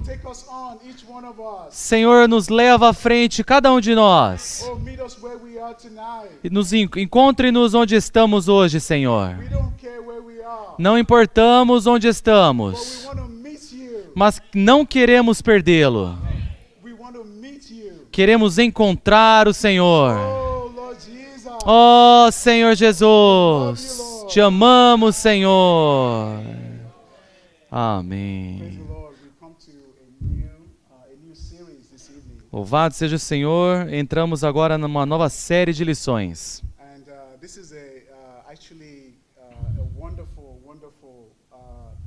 Take us on, each one of us. Senhor, nos leva à frente, cada um de nós. Oh, meet us where we are tonight. E encontre-nos onde estamos hoje, Senhor. We don't care where we are, Não importamos onde but we estamos, want to meet you. mas não queremos perdê-lo. We want to meet you. Queremos encontrar o Senhor. Oh, Lord Jesus. Oh, Senhor Jesus, te amamos, Senhor. Praise Amém. the Lord. We come to a new series this evening. Louvado seja o Senhor. Entramos agora numa nova série de lições. And this is actually a wonderful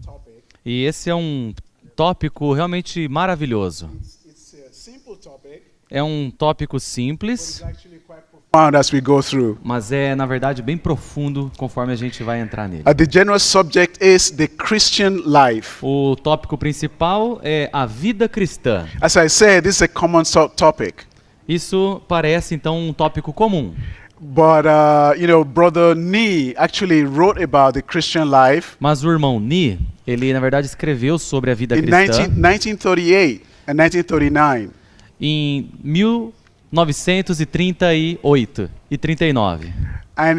topic. E esse é um tópico realmente maravilhoso. It's a simple topic, É um tópico but simples, it's actually quite profound as we go through. mas é, na verdade, bem profundo conforme a gente vai entrar nele. The general subject is the Christian life. O tópico principal é a vida cristã. As I said, this is a common topic. Isso parece, então, um tópico comum. But, Brother Nee actually wrote about the Christian life Mas o irmão Ni, ele, na verdade, escreveu sobre a vida in cristã 1938 and 1939. em 1938 e 39. And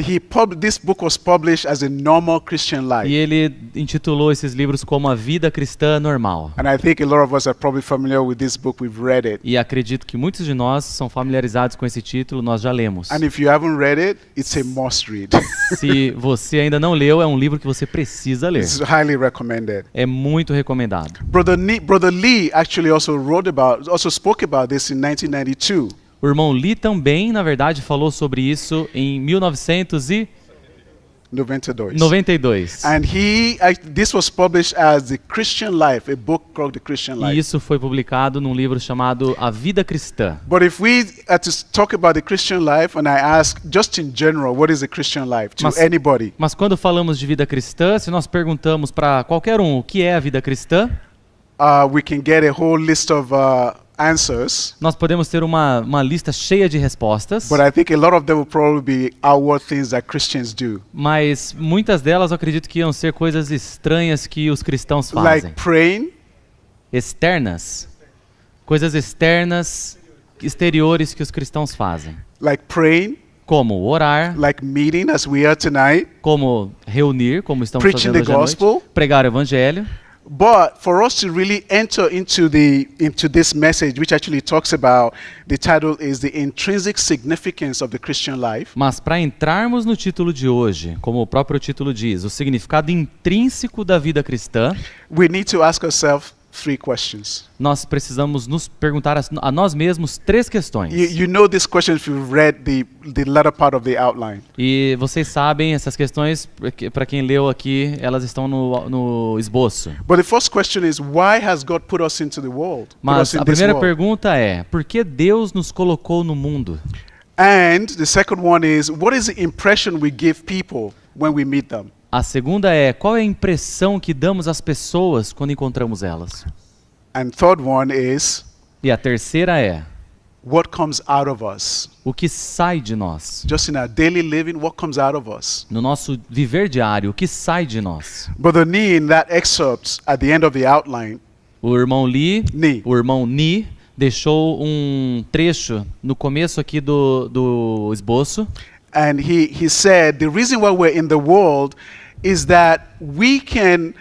this book was published as a normal Christian life. E ele intitulou esses livros como A Vida Cristã Normal. And I think a lot of us are probably familiar with this book. We've read it. E acredito que muitos de nós são familiarizados com esse título, nós já lemos. And if you haven't read it, it's a must read. Se você ainda não leu, é um livro que você precisa ler. It's highly recommended. É muito recomendado. Brother Lee actually also spoke about this in 1992. O irmão Lee também, na verdade, falou sobre isso em 1992. And this was published as The Christian Life, a book called The Christian E Life. isso foi publicado num livro chamado A Vida Cristã. But if we had to talk about the Christian life, and I ask just in general, what is the Christian life to anybody? Mas quando falamos de vida cristã, se nós perguntamos para qualquer um o que é a vida cristã, We can get a whole list of answers. nós podemos ter uma lista cheia de respostas, But I think a lot of them will probably be outward things that Christians do, mas muitas delas eu acredito que iam ser coisas estranhas que os cristãos fazem. like praying, Externas. Coisas externas, exteriores que os cristãos fazem. like praying, Como orar, like meeting as we are tonight, como reunir, como estamos Preaching fazendo the hoje à noite, gospel. pregar o evangelho. But for us to really enter into this message, which actually talks about, the title is The Intrinsic Significance of the Christian Life. Mas para entrarmos no título de hoje, como o próprio título diz, o significado intrínseco da vida cristã, We need to ask ourselves 3 questions. nós precisamos nos perguntar a nós mesmos 3 questões. You know these questions if you've read the latter part of the outline. E vocês sabem essas questões, para quem leu aqui, elas estão no esboço. But the first question is, why has God put us into the world? Put us Mas in a this primeira world? pergunta é, por que Deus nos colocou no mundo? And the second one is, what is the impression we give people when we meet them? A segunda é, qual é a impressão que damos às pessoas quando encontramos elas? And third one is, E a terceira é, what comes out of us? o que sai de nós? Just in our daily living, what comes out of us? No nosso viver diário, o que sai de nós? Brother Nee, in that excerpt at the end of the outline, O irmão Nee. o irmão Ni, deixou um trecho no começo aqui do esboço. and he said, the reason why we're in the world is that we can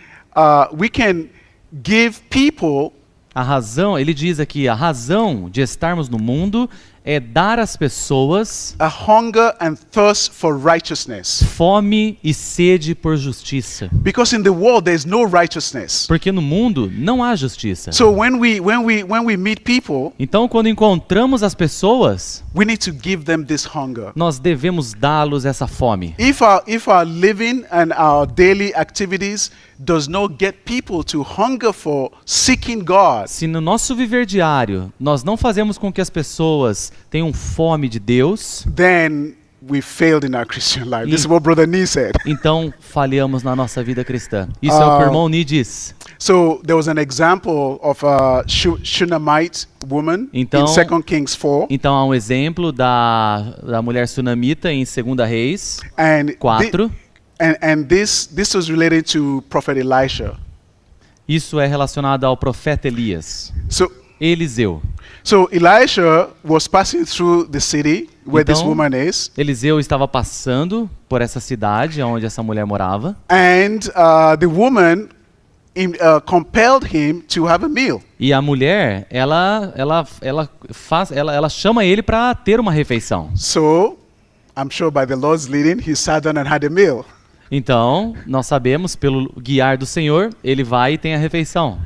give people A razão, ele diz aqui, a razão de estarmos no mundo é dar às pessoas a hunger and thirst for righteousness. fome e sede por justiça. Because in the world there's no righteousness. Porque no mundo não há justiça. So when we meet people, Então, quando encontramos as pessoas, we need to give them this hunger. nós devemos dá-los essa fome. If our living and our daily activities does not get people to hunger for seeking God, Se no nosso viver diário nós não fazemos com que as pessoas tenham fome de Deus, then we failed in our Christian life. This is what Brother Nee said. então falhamos na nossa vida cristã. Isso é o que o irmão Ni diz. So there was an example of a Shunammite woman Então- in 2 Kings 4. Então há um exemplo da mulher sunamita em 2 Reis And 4. and this was related to Prophet Elisha. Isso é relacionado ao profeta Elias. Eliseu. So Elisha was passing through the city where this Então, woman is, Eliseu estava passando por essa cidade onde essa mulher morava. and the woman compelled him to have a meal. E a mulher, ela chama ele para ter uma refeição. So I'm sure by the Lord's leading, he sat down and had a meal. Então, nós sabemos, pelo guiar do Senhor, ele vai e tem a refeição.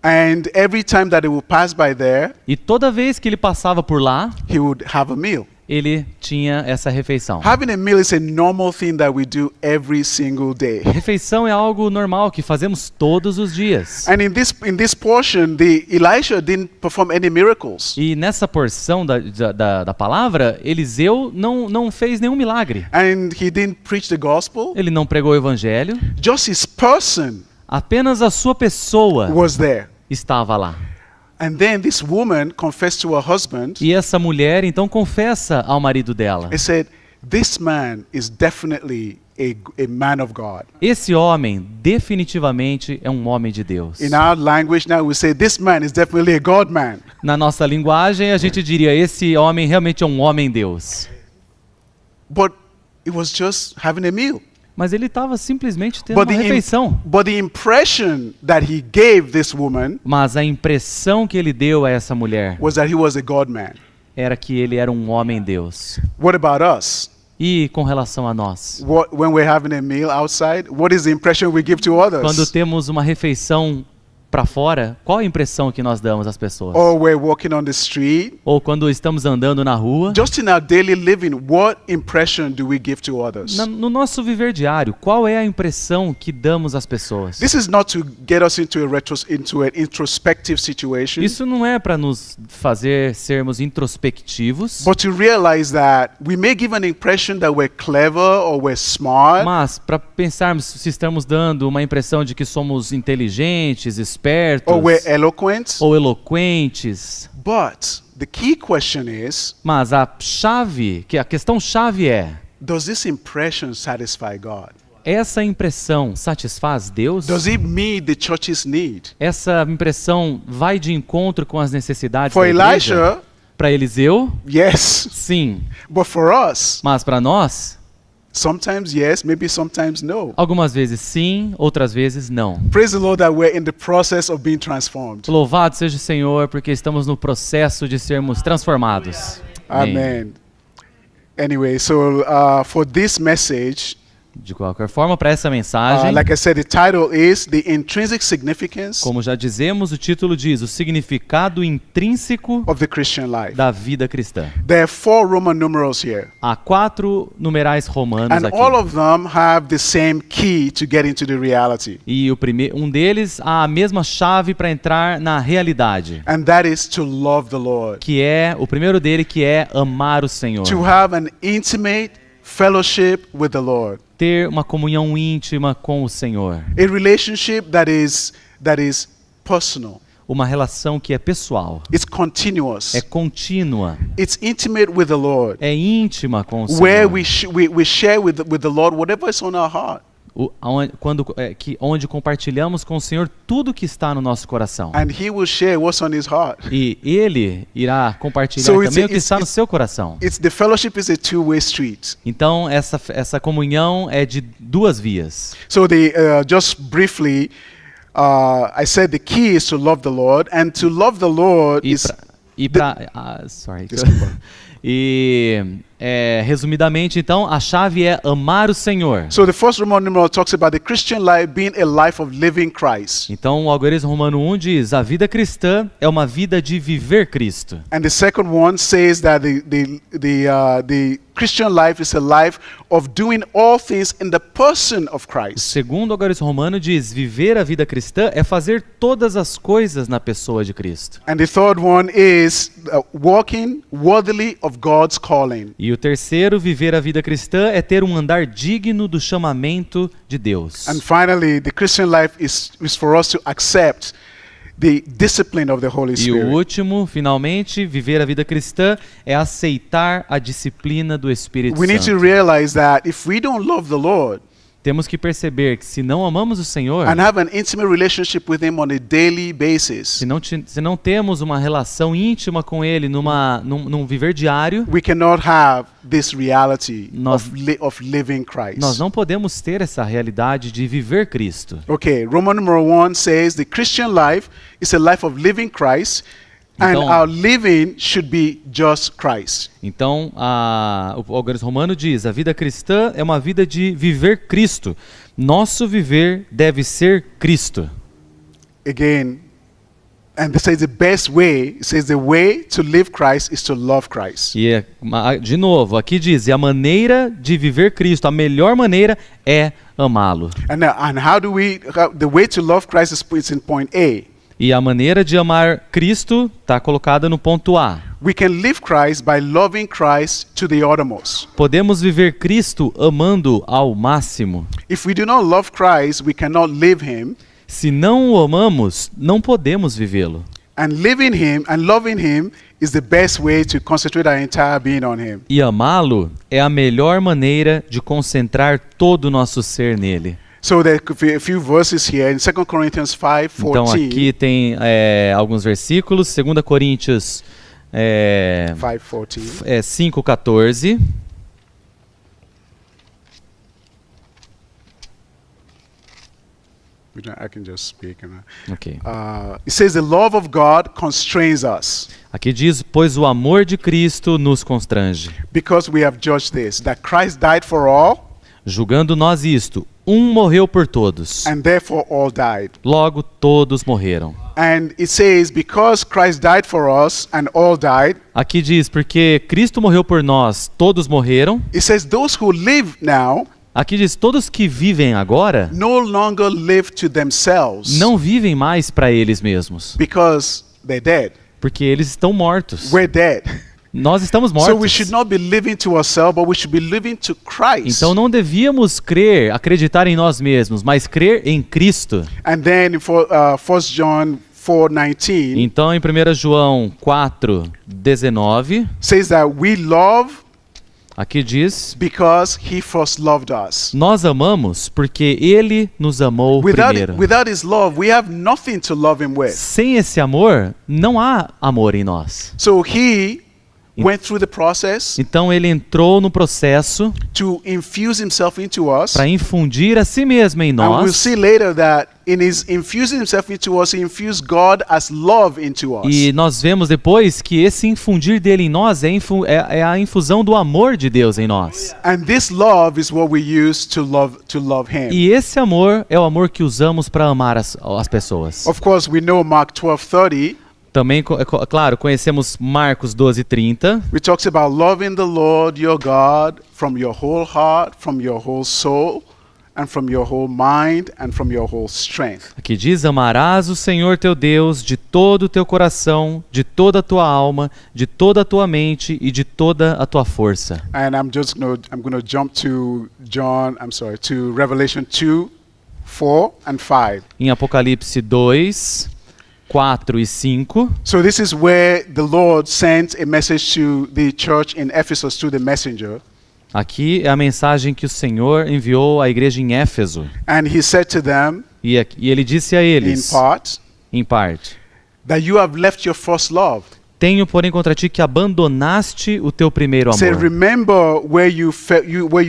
And every time that he would pass by there, E toda vez que ele passava por lá, he would have a meal. ele tinha essa refeição. Having a meal is a normal thing that we do every single day. Refeição é algo normal que fazemos todos os dias. And in this portion, Elisha didn't perform any miracles. E nessa porção da palavra, Eliseu não fez nenhum milagre. And he didn't preach the gospel. Ele não pregou o evangelho. Just his person Apenas a sua pessoa was there. estava lá. And then this woman confessed to her husband E essa mulher então confessa ao marido dela. and said, "This man is definitely a man of God." Esse homem definitivamente é um homem de Deus. In our language now, we say, "This man is definitely a God man." Na nossa linguagem, a gente diria, esse homem realmente é um homem-deus. But it was just having a meal. Mas ele estava simplesmente tendo uma refeição. But the impression that he gave this woman Mas a impressão que ele deu a essa mulher was that he was a God man. era que ele era um homem-deus. What about us? E com relação a nós? When we're having a meal outside, what is the impression we give to Quando others? temos uma refeição para fora, qual a impressão que nós damos às pessoas? Or we're walking on the street? Ou quando estamos andando na rua? Just in our daily living, what impression do we give to others? No nosso viver diário, qual é a impressão que damos às pessoas? This is not to get us into an introspective situation, Isso não é para nos fazer sermos introspectivos, but to realize that we may give an impression that we're clever or we're smart, mas para pensarmos se estamos dando uma impressão de que somos inteligentes, espertos or we're eloquent. ou eloquentes. But the key question is, Mas a questão chave é: does this impression satisfy God? essa impressão satisfaz Deus? Does it meet the church's need? Essa impressão vai de encontro com as necessidades For da igreja? Elisha, Para Eliseu, yes. sim. But for us, Mas para nós, sometimes yes, maybe sometimes no. algumas vezes sim, outras vezes não. Praise the Lord that we're in the process of being transformed. Louvado seja o Senhor, porque estamos no processo de sermos transformados. Amen. Anyway, so for this message, De qualquer forma, para essa mensagem, like I said, the title is The Intrinsic Significance como já dizemos, o título diz o significado intrínseco of the Christian Life. da vida cristã. There are 4 Roman numerals here, Há 4 numerais romanos and aqui. all of them have the same key to get into the reality, E um deles há a mesma chave para entrar na realidade, and that is to love the Lord, que é o primeiro dele, que é amar o Senhor. to have an intimate fellowship with the Lord, Ter uma comunhão íntima com o Senhor. a relationship that is personal, Uma relação que é pessoal, it's continuous, é contínua, it's intimate with the Lord, é íntima com o Senhor. where we share with the Lord whatever is on our heart, Onde compartilhamos com o Senhor tudo que está no nosso coração. and He will share what's on His heart. E Ele irá compartilhar So também o que está no seu coração. The fellowship is a two-way street. Então, essa comunhão é de duas vias. So just briefly, I said the key is to love the Lord, and to love the Lord is Desculpa. Resumidamente, então, a chave é amar o Senhor. So the first Roman numeral talks about the Christian life being a life of living Christ. Então, o algoritmo romano 1 diz: a vida cristã é uma vida de viver Cristo. And the second one says that the Christian life is a life of doing all things in the person of O Christ. segundo algoritmo romano diz: viver a vida cristã é fazer todas as coisas na pessoa de Cristo. And the third one is walking worthily of God's calling. E o terceiro, viver a vida cristã, é ter um andar digno do chamamento de Deus. And finally, the Christian life is for us to accept the discipline of the Holy E o Spirit. último, finalmente, viver a vida cristã é aceitar a disciplina do Espírito We need to Santo. realize that if we don't love the Lord, temos que perceber que se não amamos o Senhor, and have an intimate relationship with Him on a daily basis, se não temos uma relação íntima com Ele num viver diário, we cannot have this reality Nós- of living Christ. nós não podemos ter essa realidade de viver Cristo. Okay, Roman number 1 says the Christian life is a life of living Christ, and Então- our living should be just Christ. Então, o organismo romano diz, a vida cristã é uma vida de viver Cristo. Nosso viver deve ser Cristo. Again, and this is the best way. It says the way to live Christ is to love Christ. E, de novo, aqui diz, e a maneira de viver Cristo, a melhor maneira é amá-lo. And how do the way to love Christ is in point A. E a maneira de amar Cristo está colocada no ponto A. We can live Christ by loving Christ to the uttermost. Podemos viver Cristo amando ao máximo. If we do not love Christ, we cannot live Him. Se não o amamos, não podemos vivê-lo. And living Him and loving Him is the best way to concentrate our entire being on Him. E amá-lo é a melhor maneira de concentrar todo o nosso ser nele. So there could be a few verses here in 2 Corinthians 5:14. Então aqui tem alguns versículos, 2 Coríntios 5:14. 5:14. I can just speak. Ok. It says the love of God constrains us Aqui diz, pois o amor de Cristo nos constrange, because we have judged this, that Christ died for all, julgando nós isto, um morreu por todos, and therefore all died. logo todos morreram. And it says because Christ died for us and all died, Aqui diz, porque Cristo morreu por nós, todos morreram. it says those who live now Aqui diz, todos que vivem agora no longer live to themselves não vivem mais para eles mesmos, because they're dead. porque eles estão mortos. We're dead. Nós estamos So we mortos. should not be living to ourselves, but we should be living to Christ. Então não devíamos acreditar em nós mesmos, mas crer em Cristo. And then for 1 John 4:19 Então em 1 João 4:19, says that we love aqui diz, because He first loved us. nós amamos porque Ele nos amou primeiro. Without His love, we have nothing to love Him with. Sem esse amor, não há amor em nós. So He went through the process Então Ele entrou no processo to infuse Himself into us. para infundir a si mesmo em And we'll nós. see later that in His infusing Himself into us, He infused God as love into us. E nós vemos depois que esse infundir dele em nós é a infusão do amor de Deus em nós. And this love is what we use to love Him. E esse amor é o amor que usamos para amar as pessoas. Of course, we know Mark 12:30, Também, claro, conhecemos Marcos 12:30, which talks about loving the Lord your God from your whole heart, from your whole soul, and from your whole mind, and from your whole strength. que diz, amarás o Senhor teu Deus de todo o teu coração, de toda a tua alma, de toda a tua mente e de toda a tua força. And I'm going to jump to to Revelation 2:4 and 5. Em Apocalipse 2, 4 e 5, So this is where the Lord sent a message to the church in Ephesus through the messenger. aqui é a mensagem que o Senhor enviou à igreja em Éfeso. And He said to them, E ele disse a in eles, part, em parte, that you have left your first love. tenho, porém, contra ti que abandonaste o teu primeiro Say, amor. remember where you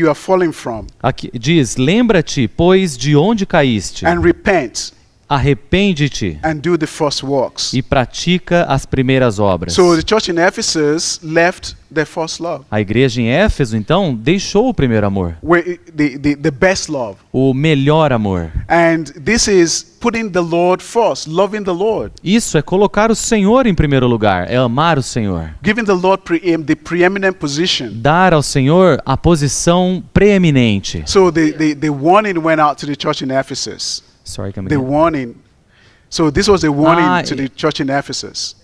are falling from, Aqui diz, lembra-te, pois, de onde caíste, and repent arrepende-te and do the first works. e pratica as primeiras obras. So the church in Ephesus left their first love, A igreja em Éfeso, então, deixou o primeiro amor, the best love. o melhor amor. And this is putting the Lord first, loving the Lord, Isso é colocar o Senhor em primeiro lugar, é amar o Senhor. giving the Lord the preeminent position. Dar ao Senhor a posição preeminente. So the warning went out to the church in Ephesus. Sorry, come The again. warning. So this was a warning Ah, to the church in Ephesus.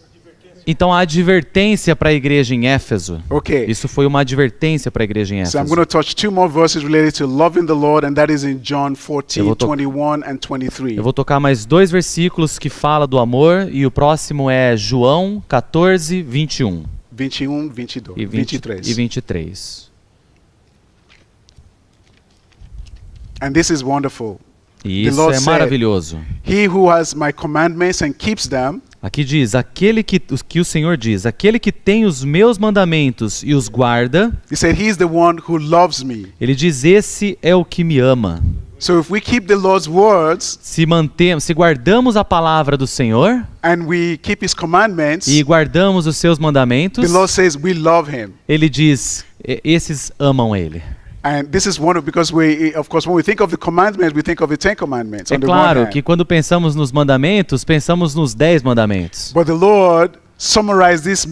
Então a advertência para a igreja em Éfeso. Okay. Isso foi uma advertência para a igreja em So I'm Éfeso. going to touch two more verses related to loving the Lord, and that is in John Eu 14, vou to- 21 and 23. Eu vou tocar mais dois versículos que fala do amor e o próximo é João 14, 21 21, 22, e 23. 23. And this is wonderful. E The isso Lord é said, maravilhoso. He who has my commandments and keeps them, Aqui diz, aquele que o Senhor diz, aquele que tem os meus mandamentos e os guarda, he said, he is the one who loves me. ele diz, esse é o que me ama. So if we keep the Lord's words Se guardamos a palavra do Senhor and we keep his commandments, e guardamos os seus mandamentos, the Lord says we love him. ele diz, esses amam ele. And this is wonderful because of course, when we think of the commandments, we think of the 10 commandments. É On the one claro hand. que quando pensamos nos mandamentos, pensamos nos 10 mandamentos. But the Lord summarized these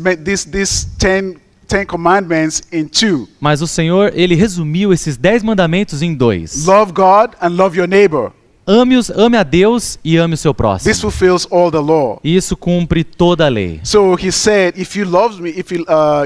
10 commandments in 2. Mas o Senhor, ele resumiu esses 10 mandamentos em 2. Love God and love your neighbor. Ame a Deus e ame o seu próximo. This fulfills all the law. E isso cumpre toda a lei. So he said, if you love me,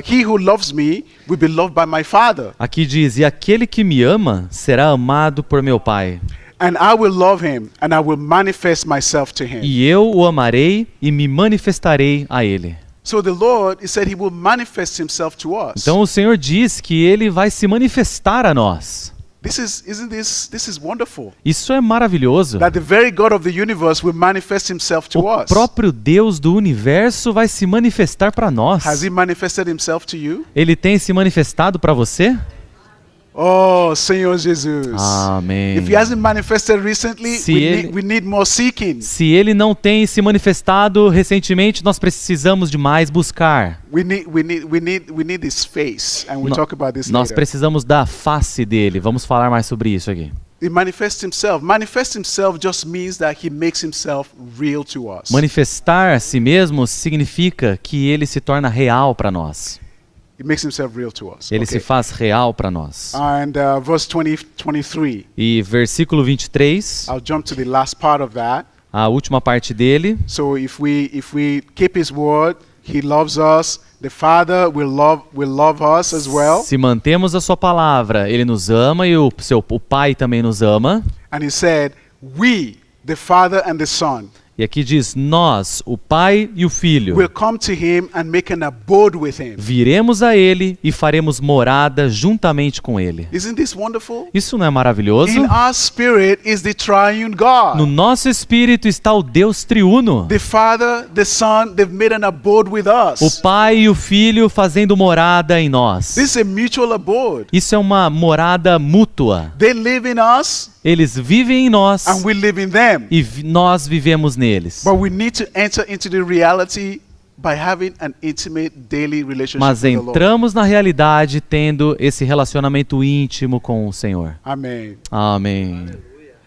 he who loves me will be loved by my Father, Aqui diz, e aquele que me ama será amado por meu Pai. and I will love him, and I will manifest myself to him. E eu o amarei e me manifestarei a ele. So the Lord, he said he will manifest himself to us. Então o Senhor diz que ele vai se manifestar a nós. Isn't this wonderful? Isso é maravilhoso. That the very God of the universe will manifest himself to O us. próprio Deus do universo vai se manifestar para nós. Has he manifested himself to you? Ele tem se manifestado para você? Oh, Senhor Jesus. Amém. If he hasn't manifested recently, Se we ele- need more seeking. Se ele não tem se manifestado recentemente, nós precisamos de mais buscar. We need his face, and we'll No- talk about this Nós later. precisamos da face dele. Vamos falar mais sobre isso aqui. He manifests himself. Manifest himself just means that he makes himself real to us. Manifestar a si mesmo significa que ele se torna real para nós. He makes himself real to us. Ele Okay. se faz real para nós. And verse 23. E versículo 23, I'll jump to the last part of that. a última parte dele. So if we keep his word, he loves us. The Father will love us as well. Se mantemos a sua palavra, ele nos ama e o Pai também nos ama. And he said, we, the Father and the Son, E aqui diz, nós, o Pai e o Filho, will come to him and make an abode with him. viremos a ele e faremos morada juntamente com ele. Isn't this wonderful? Isso não é maravilhoso? In our spirit is the triune No God. nosso espírito está o Deus triuno. The Father, the Son, they've made an abode with O us. Pai e o Filho fazendo morada em nós. This is a mutual abode. Isso é uma morada mútua. They live in us Eles vivem em nós and we live in them. e nós vivemos neles. But we need to enter into the reality by having an intimate daily relationship Mas with the Lord. entramos na realidade tendo esse relacionamento íntimo com o Senhor. Amen. Amém.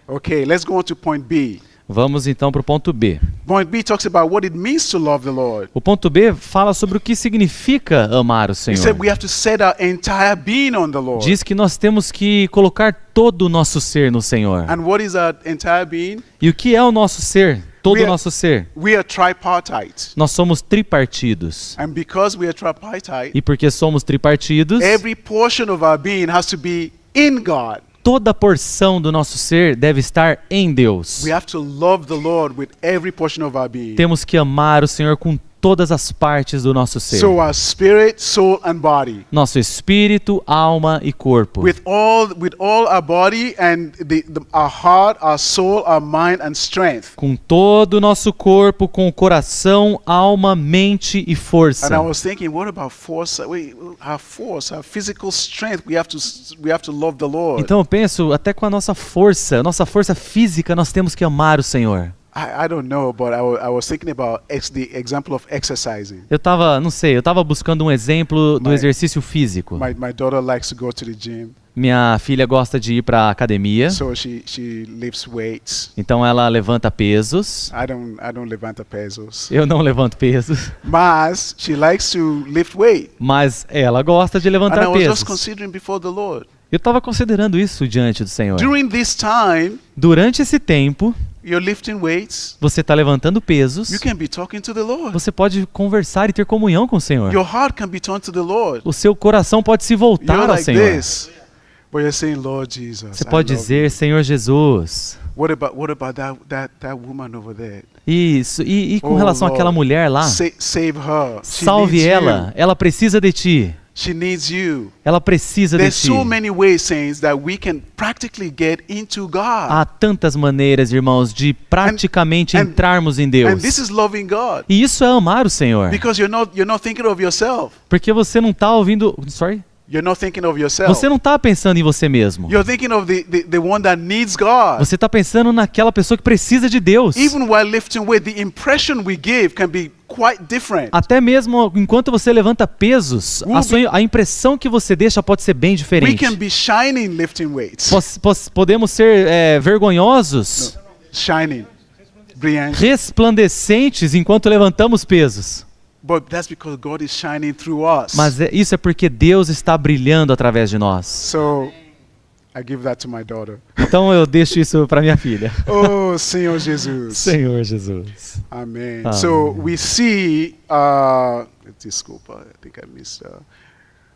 Okay, let's go on to point B. Vamos então para o ponto B. Point B talks about what it means to love the Lord. O ponto B fala sobre o que significa amar o He Senhor. said we have to set our entire being on the Lord. Diz que nós temos que colocar todo o nosso ser no Senhor. And what is our entire being? E o que é o nosso ser? Todo We o are- nosso ser. We are tripartite. Nós somos tripartidos. And because we are tripartite, E porque somos tripartidos, every portion of our being has to be in God. toda porção do nosso ser deve estar em Deus. We have to love the Lord with every portion of our being. Temos que amar o Senhor com todas as partes do nosso ser. So our spirit, soul, and body. Nosso espírito, alma e corpo. With all our body and our heart, our soul, our mind, and strength. Com todo o nosso corpo, com o coração, alma, mente e força. And I was thinking, what about force? Our physical strength. We have to love the Lord. Então eu penso, até com a nossa força física, nós temos que amar o Senhor. I don't know, but I was thinking about the example of exercising. Eu tava buscando um exemplo do exercício físico. My daughter likes to go to the gym, Minha filha gosta de ir para academia, so she lifts weights. então ela levanta pesos. I don't levanta pesos, Eu não levanto pesos, mas she likes to lift weight. mas ela gosta de And I levantar was just pesos. considering before the Lord. Eu estava considerando isso diante do Senhor. During this time, Durante esse tempo, you're lifting weights. você está levantando pesos, You can be talking to the Lord. você pode conversar e ter comunhão com o Senhor. Your heart can be turned to the Lord. O seu coração pode se voltar You're ao like Senhor. this, but you're saying, Lord Jesus. Você I pode love dizer, you. Senhor Jesus. What about that woman over there? Isso. E com Oh, relação Lord, àquela mulher lá, Save her. She salve needs ela. Ela precisa de ti. you. She needs you. Ela precisa de There's ti. so many ways, saints, that we can practically get into God. Há tantas maneiras, irmãos, de praticamente and- entrarmos em And Deus. this is loving God. E isso é amar o Senhor. Because you're not thinking of yourself. Porque você não está ouvindo... Sorry? You're not thinking of yourself. Você não está pensando em você mesmo. You're thinking of the one that needs God. Você está pensando naquela pessoa que precisa de Deus. Even while lifting weight, the impression we give can be quite different. Até mesmo enquanto você levanta pesos, a impressão que você deixa pode ser bem We diferente. can be shining lifting weights. Podemos ser vergonhosos, Shining. Brilliant. resplandecentes enquanto levantamos pesos. But that's because God is shining through us. Mas isso é porque Deus está brilhando através de nós. So I give that to my daughter. Então eu deixo isso para minha filha. Oh, Senhor Jesus. Senhor Jesus. Amen. Amen. So we see, desculpa, I think I missed.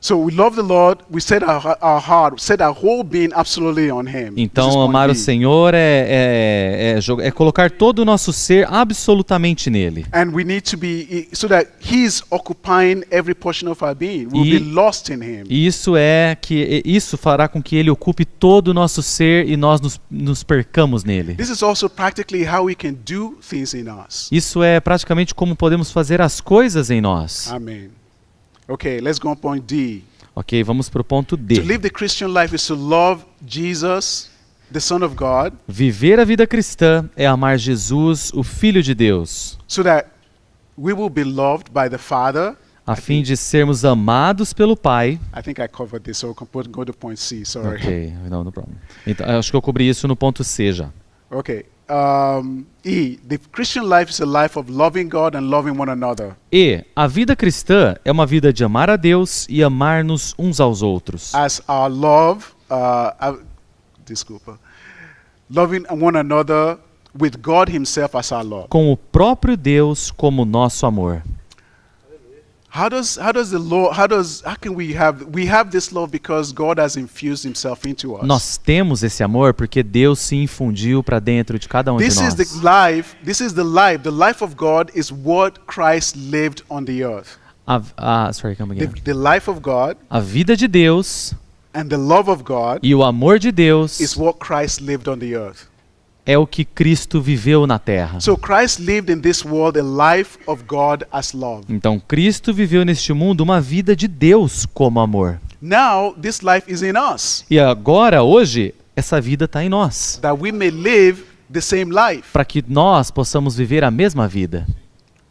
So we love the Lord. We set our heart, set our whole being absolutely on Him. This is Então point amar o B. Senhor é colocar todo o nosso ser absolutamente nele. And we need to be, so that He's occupying every portion of our being. We'll E- be lost in Him. E isso fará com que ele ocupe todo o nosso ser e nós nos percamos nele. This is also practically how we can do things in us. Isso é praticamente como podemos fazer as coisas em nós. Amen. Okay, let's go on point D. Ok, vamos para o ponto To D. live the Christian life is to love Jesus, the Son of God, Viver a vida cristã é amar Jesus, o Filho de Deus, so that we will be loved by the Father. a fim de sermos amados pelo Pai. I think I covered this, so we can go to point C. Sorry. Ok, não, no problem. Então, acho que eu cobri isso no ponto C já. Okay. E. The Christian life is a life of loving God and loving one another. E a vida cristã é uma vida de amar a Deus e amar-nos uns aos outros. As our love, desculpa, loving one another with God Himself as our love. Com o próprio Deus como nosso amor. How can we have this love because God has infused Himself into us. Nós temos esse amor porque Deus se infundiu para dentro de cada um de This is nós. the life. This is the life. The life of God is what Christ lived on the earth. Sorry, come again. The life of God A vida de Deus and the love of God e o amor de Deus is what Christ lived on the earth. é o que Cristo viveu na terra. So Christ lived in this world a life of God as love. Então Cristo viveu neste mundo uma vida de Deus como amor. Now this life is in us, E agora, hoje, essa vida está em nós. that we may live the same life. Para que nós possamos viver a mesma vida.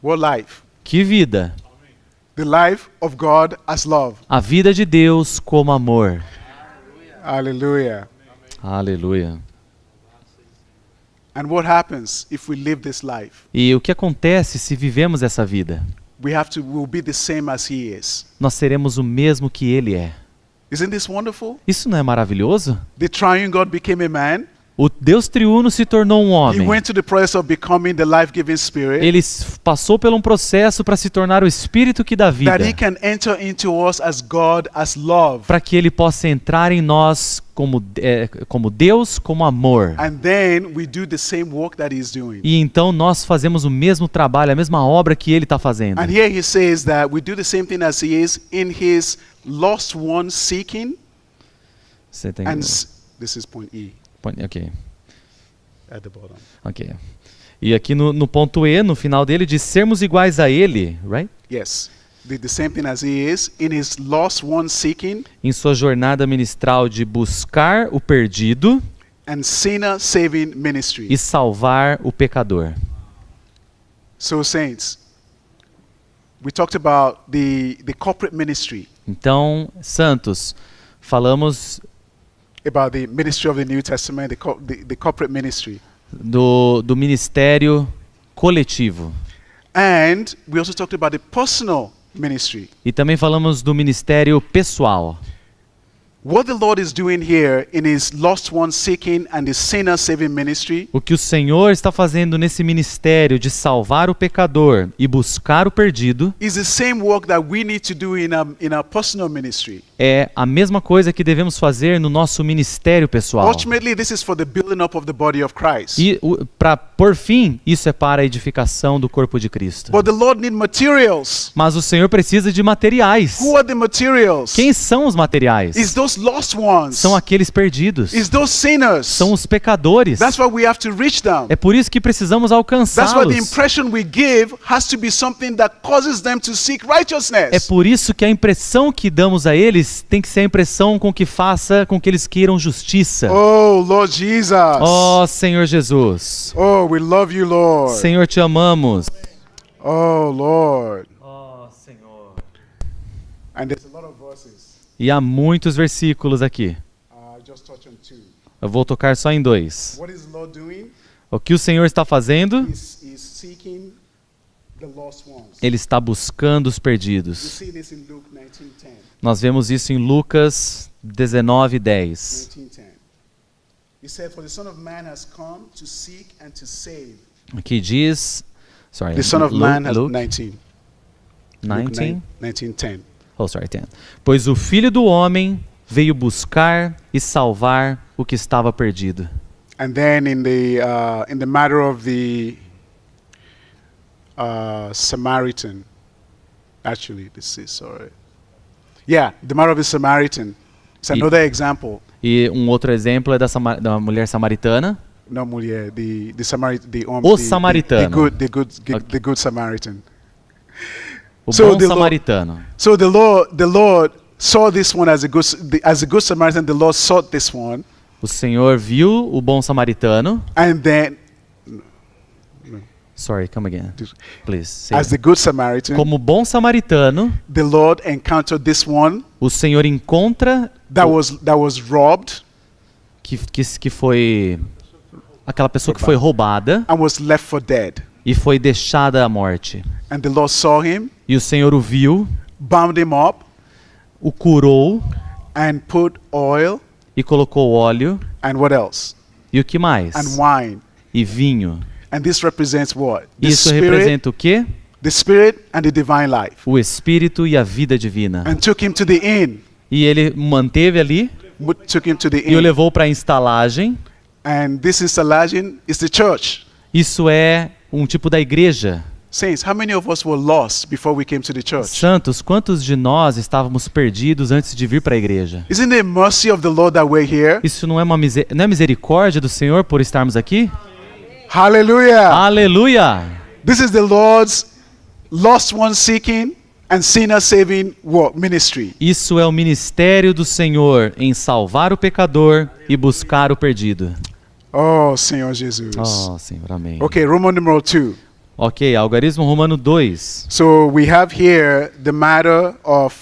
What life? Que vida? The life of God as love. A vida de Deus como amor. Hallelujah. Aleluia. And what happens if we live this life? E o que acontece se vivemos essa vida? We'll be the same as He is. Nós seremos o mesmo que Ele é. Isn't this wonderful? Isso não é maravilhoso? The triune God became a man. O Deus triuno se tornou um He homem. went to the process of becoming the life-giving Spirit, Ele passou por um processo para se tornar o Espírito que dá vida. that He can enter into us as God, as love. Para que Ele possa entrar em nós como Deus, como amor. And then we do the same work that He's doing. E então nós fazemos o mesmo trabalho, a mesma obra que Ele está fazendo. And here He says that we do the same thing as He is in His lost one seeking. Você tem... And this is point E Ok. at the bottom. Ok. E aqui no ponto E, no final dele, diz sermos iguais a Ele, right? Yes. The same thing as He is in His lost one seeking Em sua jornada ministral de buscar o perdido and sinner saving ministry. e salvar o pecador. So saints, we talked about the corporate ministry, Então, santos, falamos about the ministry of the New Testament, the corporate ministry. do ministério coletivo. And we also talked about the personal ministry. E também falamos do ministério pessoal. What the Lord is doing here in his lost one seeking and his sinner saving ministry O que o Senhor está fazendo nesse ministério de salvar o pecador e buscar o perdido is the same work that we need to do in our personal ministry. é a mesma coisa que devemos fazer no nosso ministério pessoal. Ultimately, this is for the building up of the body of Christ. E, por fim, isso é para a edificação do corpo de Cristo. But the Lord needs materials. Mas o Senhor precisa de materiais. Who are the materials? Quem são os materiais? It's those lost ones. São aqueles perdidos. It's those sinners. São os pecadores. That's why we have to reach them. É por isso que precisamos That's why alcançá-los. the impression we give has to be something that causes them to seek É righteousness. por isso que a impressão que damos a eles tem que ser a impressão com que faça com que eles queiram justiça. Oh, Lord Jesus. Ó Senhor Jesus. Oh, we love you, Lord. Senhor, te amamos. Oh, Lord. Ó Senhor. And there's a lot of verses. E há muitos versículos aqui. Just touch on two. Eu vou tocar só em 2. What is the Lord doing? O que o Senhor está fazendo? He's seeking the lost ones. Ele está buscando os You perdidos. see this in Luke 19:10. Nós vemos isso em Lucas 19:10. 19:10. He said, "For the Son of Man has come to seek and to save." Aqui diz, sorry, The Son of Man has Luke 19. 19. 19:10. Oh, sorry, 10. Pois o Filho do Homem veio buscar e salvar o que estava perdido. And then in the matter of the Samaritan, actually, this is sorry. Yeah, the matter of the Samaritan. It's another example. E um outro exemplo é da mulher samaritana. No, mulher, the Samaritan, O samaritano. the good Samaritan. O So bom the samaritano. So the Lord saw this one as a good Samaritan. The Lord sought this one, O Senhor viu o bom samaritano. and then Sorry, come again. Please. say as it. the good Samaritan, Como bom samaritano, the Lord encountered this one o Senhor encontra that was robbed que foi aquela pessoa que foi roubada and was left for dead. e foi deixada à morte. And the Lord saw him, E o Senhor o viu, bound him up, o curou and put oil e colocou óleo. and what else? E o que mais? And wine. E vinho. And this represents what? Isso representa o quê? The Spirit and the divine life. O Espírito e a vida divina. And took him to the inn. E ele manteve ali Took him to the e o inn. levou para a estalagem. And this installation is the church. Isso é um tipo da igreja. Saints, how many of us were lost before we came to the church? Santos, quantos de nós estávamos perdidos antes de vir para a igreja? Isn't it mercy of the Lord that we're here? Isso não é não é misericórdia do Senhor por estarmos aqui? Hallelujah. Aleluia! This is the Lord's lost one seeking and sinner saving work ministry. Isso é o ministério do Senhor em salvar o pecador e buscar o perdido. Oh, Senhor Jesus. Oh, Senhor, amém. Okay, Roman numeral 2. Ok, algarismo romano 2. So we have here the matter of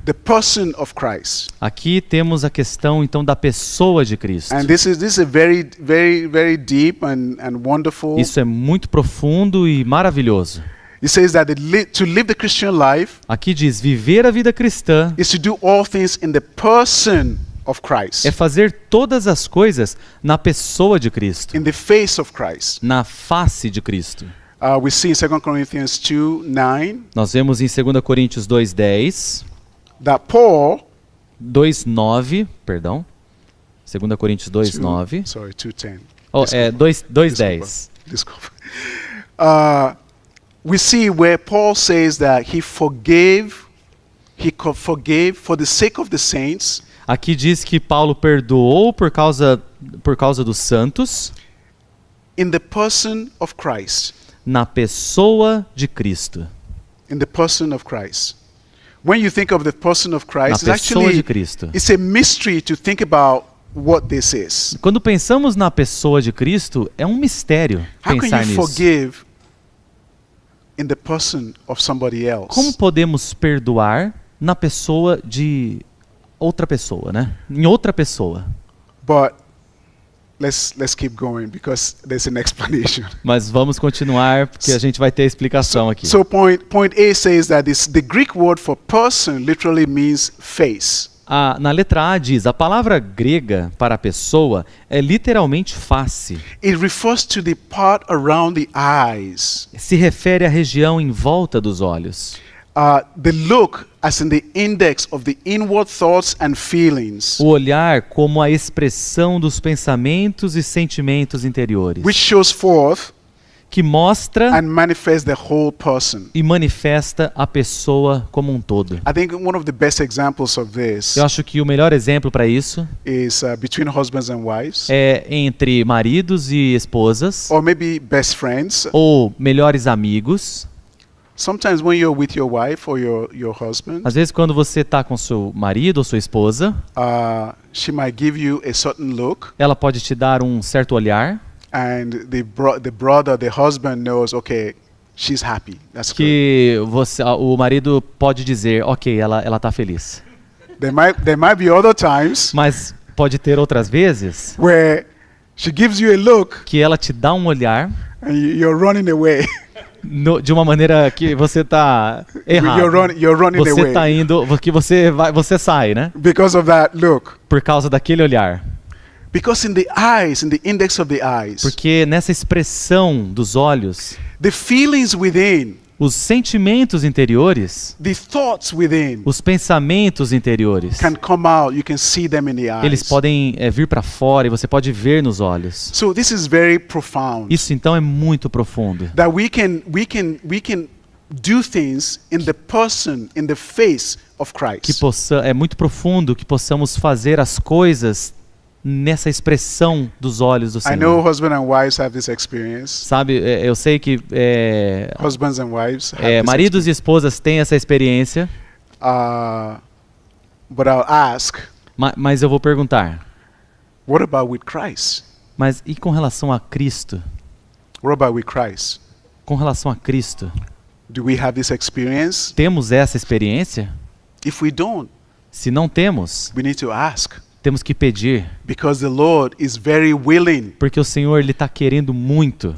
the person of Christ. Aqui temos a questão então da pessoa de Cristo. And this is a very, very, very deep and wonderful. Isso é muito profundo e maravilhoso. It says that to live the Christian life Aqui diz: viver a vida cristã is to do all things in the person of Christ, é fazer todas as coisas na pessoa de Cristo, in the face of Christ. na face de Cristo. We see in 2 Corinthians 2:9 Nós vemos em 2 Coríntios 2:10, that Paul 2:9, perdão. 2 Coríntios 2:9. Sorry, 2:10. Oh, é 2:10. Desculpa. We see where Paul says that he forgave for the sake of the saints. Aqui diz que Paulo perdoou por causa dos santos In the person of Christ. na pessoa de Cristo. In the person of Christ. When you think of the person of Na Christ, it's pessoa de actually Cristo. it's a mystery to think about what this is. Quando pensamos na pessoa de Cristo, é um mistério How can pensar you nisso. forgive in the person of somebody else? Como podemos perdoar na pessoa de outra pessoa, né? Em outra pessoa. But let's keep going because there's an explanation. Mas vamos continuar porque a gente vai ter a explicação aqui. So point A says that the Greek word for person literally means face. Na letra A diz, a palavra grega para pessoa é literalmente face. It refers to the part around the eyes. Se refere à região em volta dos olhos. The look as in the index of the inward thoughts and feelings, O olhar como a expressão dos pensamentos e sentimentos interiores, which shows forth que mostra and manifests the whole person. e manifesta a pessoa como um todo. I think one of the best examples of this Eu acho que o melhor exemplo para isso is between husbands and wives, é entre maridos e esposas, or maybe best friends. ou melhores amigos. Sometimes when you're with your wife or your husband, Às vezes, quando você está com seu marido ou sua esposa, she might give you a certain look, ela pode te dar um certo olhar and the brother, the husband knows, okay, she's happy. That's good. que o marido pode dizer, ok, ela está feliz. There might be other times Mas pode ter outras vezes where she gives you a look que ela te dá um olhar and you're running away. de uma maneira que você está errado. You're running Você away está indo, que você sai, né? because of that look. Por causa daquele olhar. Because in the eyes, in the index of the eyes, Porque nessa expressão dos olhos, the feelings within, os sentimentos interiores, the thoughts within os pensamentos interiores, can come out. You can see them in the eyes. eles podem vir para fora e você pode ver nos olhos. So this is very profound. Isso então é muito profundo. That we can do things in the person, in the face of Christ. É muito profundo que possamos fazer as coisas nessa expressão dos olhos do I know Senhor. husbands and wives have this experience. Sabe, eu sei que Husbands and wives have this maridos e esposas têm essa experiência, but I'll ask, mas eu vou perguntar, what about with Christ? mas e com relação a Cristo? What about with Christ? Com relação a Cristo, Do we have this experience? temos essa experiência? If we don't, Se não temos, we need to ask, temos que pedir, because the Lord is very willing. porque o Senhor ele está querendo muito.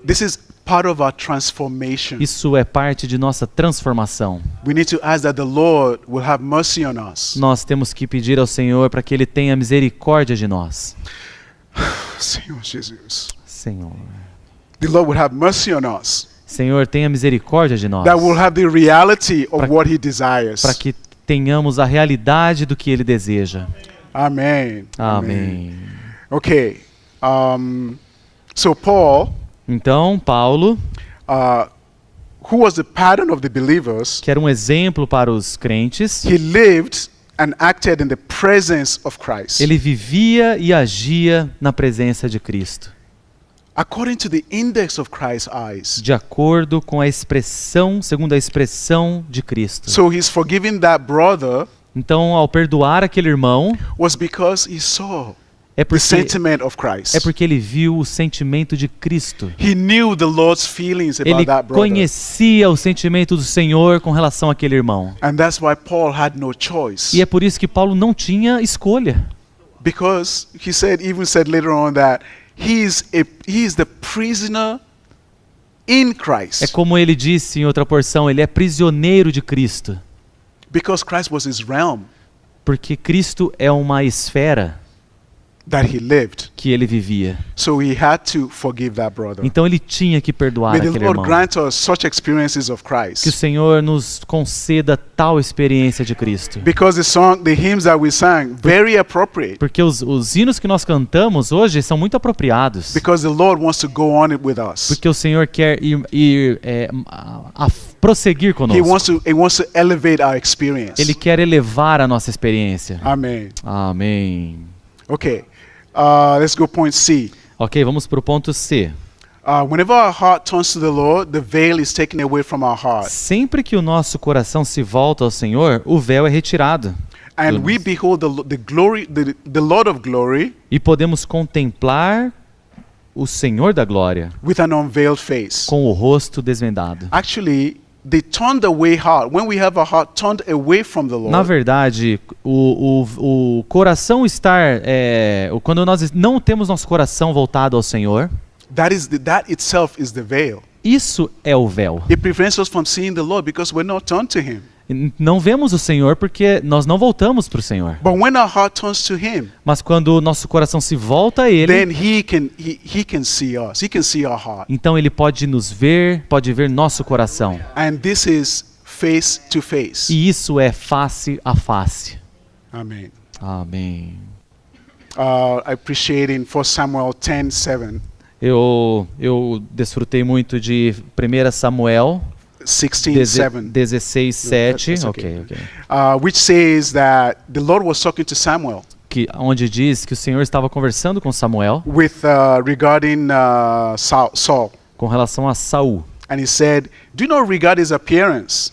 This is part of our transformation. Isso é parte de nossa transformação. We need to ask that the Lord will have mercy on us. Nós temos que pedir ao Senhor para que Ele tenha misericórdia de nós. Senhor Jesus. Senhor. The Lord will have mercy on us. Senhor, tenha misericórdia de nós. That we'll have the reality of Pra- what He desires. Para que tenhamos a realidade do que Ele deseja. Amen. Amém. Okay. So Paul, Então, Paulo, who was the pattern of the believers, que era um exemplo para os crentes, he lived and acted in the presence of Christ. ele vivia e agia na presença de Cristo, According to the index of Christ's eyes. de acordo com a expressão, segundo a expressão de Cristo. So he's forgiving that brother Então, ao perdoar aquele irmão, was because he saw é the porque, sentiment of Christ. ele viu o sentimento de Cristo. He knew the Lord's feelings about Ele that brother. conhecia o sentimento do Senhor com relação àquele irmão. And that's why Paul had no choice. E é por isso que Paulo não tinha escolha. Because he even said later on that he is the prisoner in É Christ. como ele disse em outra porção, ele é prisioneiro de Cristo. Because Christ was his realm Porque Cristo é uma esfera that he lived. que ele vivia. So he had to forgive that brother. Então ele tinha que perdoar May the aquele Lord irmão. grant us such experiences of Que o Christ. Senhor nos conceda tal experiência de Cristo. Because the hymns that we sang, very appropriate. Porque os hinos que nós cantamos hoje são muito apropriados. Because the Lord wants to go on it with us. Porque o Senhor quer prosseguir He conosco. wants to elevate our experience. Ele quer elevar a nossa experiência. Amen. Amém. Okay. Let's go point C. Ok, vamos para o ponto C. Whenever our heart turns to the Lord, the veil is taken away from our heart. Sempre que o nosso coração se volta ao Senhor, o véu é retirado. And we behold the Lord of glory E podemos contemplar o Senhor da glória with an unveiled face. com o rosto desvendado. Actually, the turned away heart, when we have a heart turned away from the Na Lord, verdade, o coração estar... quando nós não temos nosso coração voltado ao Senhor, that itself is the veil. isso é o véu. It prevents us from seeing the Lord because we're not turned to Him. Não vemos o Senhor porque nós não voltamos para o Senhor. But when our heart turns to Him, Mas quando o nosso coração se volta a Ele, then He can see us. He can see our heart. então Ele pode nos ver, pode ver nosso coração. And this is face to face. E isso é face a face. Amen. Amém. I appreciate in 1 Samuel 10:7, Eu desfrutei muito de 1 Samuel 16:7, 16, 7, That's ok. which says that the Lord was talking to Samuel Onde diz que o Senhor estava conversando com Samuel with regarding Saul, com relação a Saul. and He said, "Do not regard his appearance.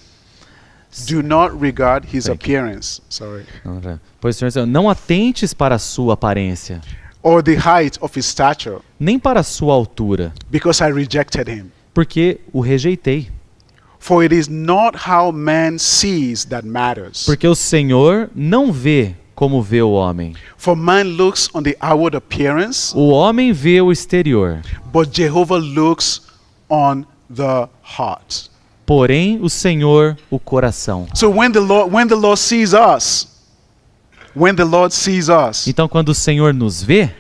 Do not regard his Thank you. appearance. Sorry, Pois o Senhor disse, não atentes para a sua aparência, or the height of his stature, nem para a sua altura, because I rejected him. porque o rejeitei. For it is not how man sees that matters. Porque o Senhor não vê como vê o homem. For man looks on the outward appearance, O homem vê o exterior, but Jehovah looks on the heart." porém o Senhor o coração. So when the Lord sees us, Então quando o Senhor nos vê,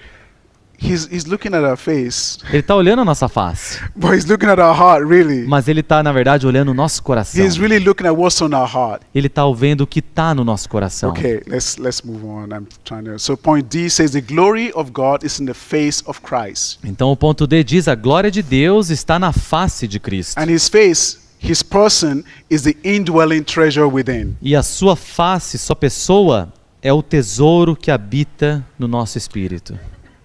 he's looking at our face, Ele está olhando a nossa face. but He's looking at our heart really. Mas Ele está, na verdade, olhando o nosso coração. He's really looking at what's on our heart. Ele está vendo o que está no nosso coração. Okay, let's move on. I'm trying to. So point D says the glory of God is in the face of Christ, Então o ponto D diz, a glória de Deus está na face de Cristo. and His face, His person, is the indwelling treasure within. E a sua face, sua pessoa, é o tesouro que habita no nosso espírito.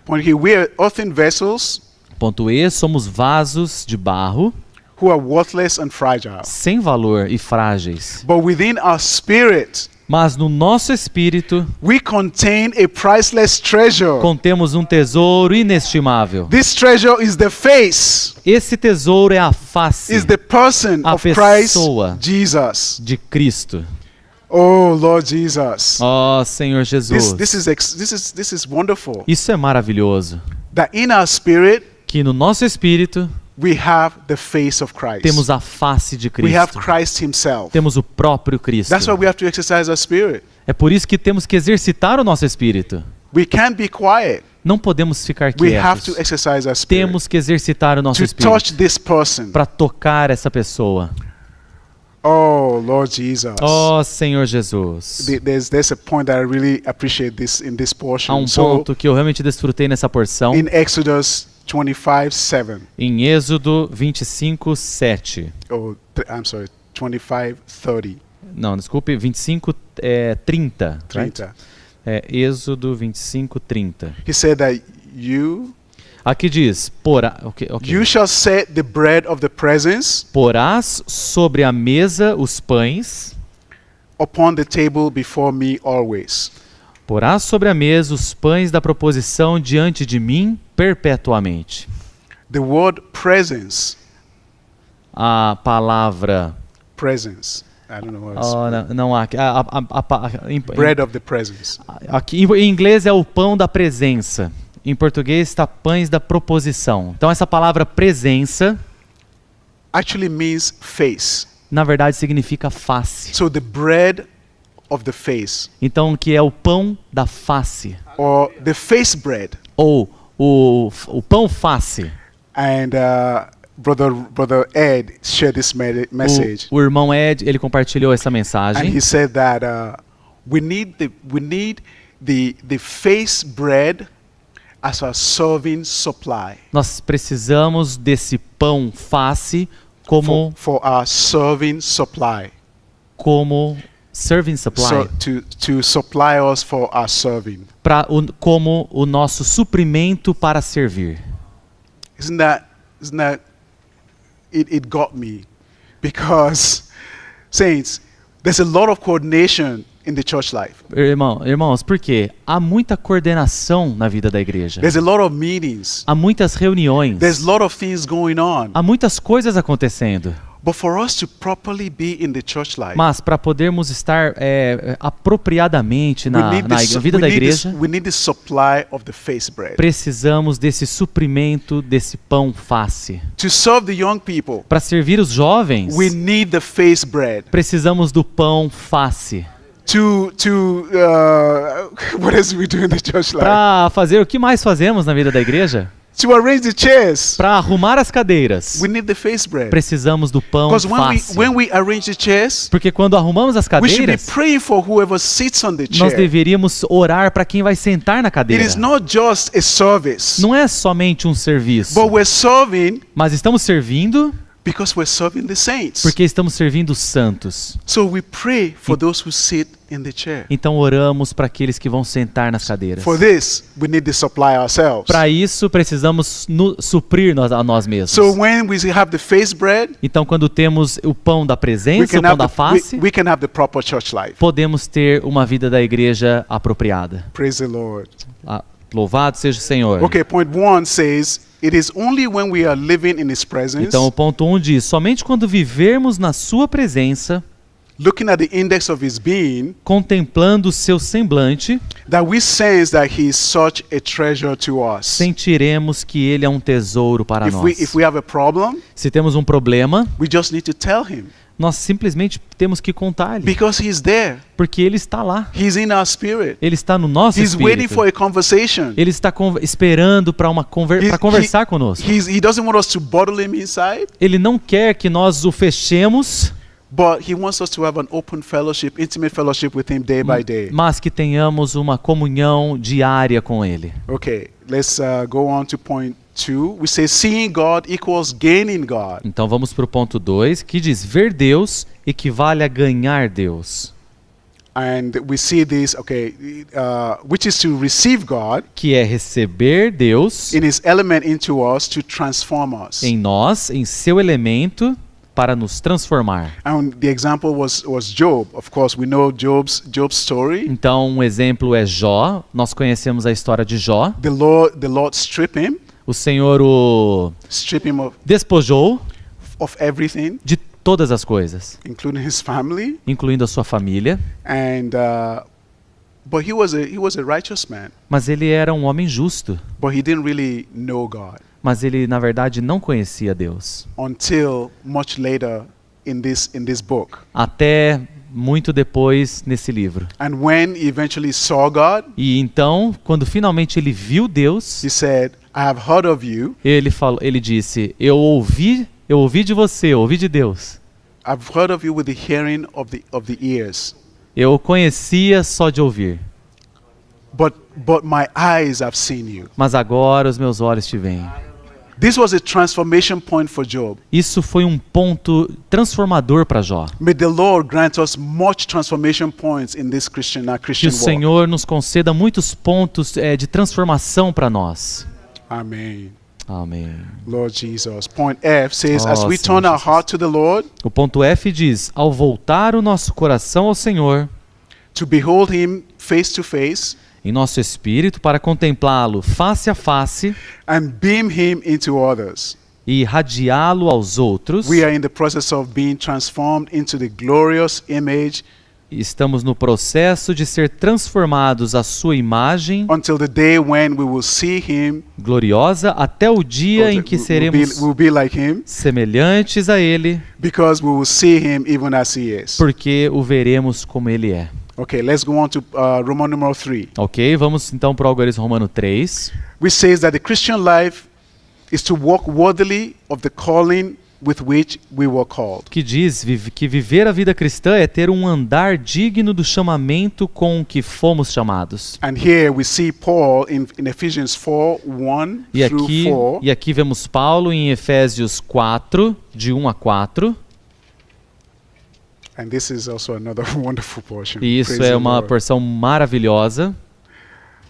Point E, we are earthen vessels Ponto E, somos vasos de barro, who are worthless and fragile, sem valor e frágeis. but within our spirit, Mas no nosso espírito we contain a priceless treasure. contemos um tesouro inestimável. This treasure is the face, Esse tesouro é a face is the person A of Christ pessoa. Jesus. de Cristo. Oh Lord Jesus. Ó Senhor Jesus. This is wonderful. Isso é maravilhoso. That in our spirit Que no nosso espírito we have the face of Christ. temos a face de We have Cristo. Christ Himself. Temos o próprio Cristo. That's why we have to exercise our spirit. É por isso que temos que exercitar o nosso espírito. We can't be quiet. Não podemos ficar We have quietos. to exercise our spirit. Temos que exercitar o nosso To espírito touch this person. para tocar essa pessoa. Oh Lord Jesus. Ó Senhor Jesus. There's a point that I really appreciate this in this Há portion. um So ponto que eu realmente desfrutei nessa porção. in Exodus 25:7. Em Êxodo 25, 7. I'm sorry, 25:30. Não, desculpe, 25, 30. right? 30. Êxodo 25, 30. He said that you Aqui diz, ok. you shall set the bread of the presence Porás sobre a mesa os pães, upon the table before me always. porás sobre a mesa os pães da proposição diante de mim perpetuamente. The word presence, A palavra I don't know what it's não há bread of the presence. aqui em inglês é o pão da presença. Em português está pães da proposição. Então essa palavra presença Actually means face. na verdade significa face. So the bread of the face, Então que é o pão da face or the face bread. ou o pão face. And brother Ed shared this message, O irmão Ed, ele compartilhou essa and mensagem. he said that we need the face bread as a serving supply Nós precisamos desse pão face for our serving supply. como serving supply, So to supply us for our serving. como o nosso suprimento para servir. Isn't that it got me, because saints, there's a lot of coordination in the church life. Irmãos, por quê? Há muita coordenação na vida da igreja. There's a lot of meetings. Há muitas reuniões. There's a lot of things going on. Há muitas coisas acontecendo. But for us to properly be in the church life, Mas para podermos estar apropriadamente we na need the vida da igreja, we need the supply of the face bread. precisamos desse suprimento, desse pão face. To serve the young people, Para servir os jovens, we need the face bread. precisamos do pão face. What else we do in the church life? Para fazer o que mais fazemos na vida da igreja? To arrange the chairs, Para arrumar as cadeiras, we need the face bread. precisamos do pão Because face. when we arrange the chairs, Porque quando arrumamos as we should be cadeiras, praying for whoever sits on the nós chair. deveríamos orar para quem vai sentar na It cadeira. is not just a service, Não é somente um serviço, but we're serving mas estamos servindo because we're serving the saints. porque estamos servindo os santos. So we pray for those who sit in the chair. Então oramos para aqueles que vão sentar nas cadeiras. For this, we need to supply ourselves. Para isso precisamos suprir a nós mesmos. So when we have the face bread, Então quando temos o pão da we presença, o can pão da have face, we can have the proper church life. podemos ter uma vida da igreja apropriada. Praise the Lord. Louvado seja o Senhor. Okay, point 1 says, it is only when we are living in His presence, Então o ponto 1 diz, somente quando vivermos na sua presença, looking at the index of His being, contemplando o seu semblante, that we sense that He is such a treasure to us. sentiremos que ele é um tesouro para nós. If we have a problem, Se temos um problema, we just need to tell Him nós simplesmente temos que contar-lhe, because He's there. porque ele está lá. He's in our spirit. Ele está no nosso He's waiting for espírito. a conversation. Ele está esperando para conversar conosco. He doesn't want us to bottle Him inside, Ele não quer que nós o fechemos, but He wants us to have an open fellowship, intimate fellowship with Him day by day. mas que tenhamos uma comunhão diária com ele. Okay, let's go on to point 2. We say seeing God equals gaining God. Então vamos para o ponto 2, que diz: ver Deus equivale a ganhar Deus. And we see this, which is to receive God Que é receber Deus in His element into us to transform us. em nós, em seu elemento, para nos transformar. And the example was Job. Of course, we know Job's story. Então um exemplo é Jó. Nós conhecemos a história de Jó. The Lord stripped him O Senhor o despojou of everything, de todas as coisas, including his family. incluindo a sua família. And but he was a righteous man. Mas ele era um homem justo. But he didn't really know God Mas ele, na verdade, não conhecia Deus. until much later in this book. Até muito depois nesse livro. And when he eventually saw God, E então, quando finalmente ele viu Deus, he said, "I have heard of you. ele disse: eu ouvi de você, eu ouvi de Deus. I've heard of you with the hearing of the ears. Eu o conhecia só de ouvir. But my eyes have seen you." Mas agora os meus olhos te veem. This was a transformation point for Job. Isso foi um ponto transformador para Jó. May the Lord grant us much transformation points in this Que Christian o walk. Senhor nos conceda muitos pontos de transformação para nós. Amen. Amém. Lord Jesus. Point F says, Oh, as we Senhor turn our Jesus. heart to the Lord, O ponto F diz: ao voltar o nosso coração ao Senhor, to behold Him face to face, em nosso espírito, para contemplá-lo face a face and beam Him into others, e irradiá-lo aos outros, we are in the process of being transformed into the glorious image estamos no processo de ser transformados à sua imagem until the day when we will see Him, gloriosa, até o dia em que seremos we'll be like Him, semelhantes a Ele, because we will see Him even as He is. porque o veremos como Ele é. Okay, let's go on to Roman numeral 3. Ok, vamos então para o algarismo romano 3. Which says that the Christian life is to walk worthily of the calling with which we were called. Que diz que viver a vida cristã é ter um andar digno do chamamento com que fomos chamados. And here we see Paul in Ephesians 4:1 through 4. E aqui vemos Paulo em Efésios 4, de 1 a 4. And this is also another wonderful portion. E isso Praise é the uma Lord. porção maravilhosa.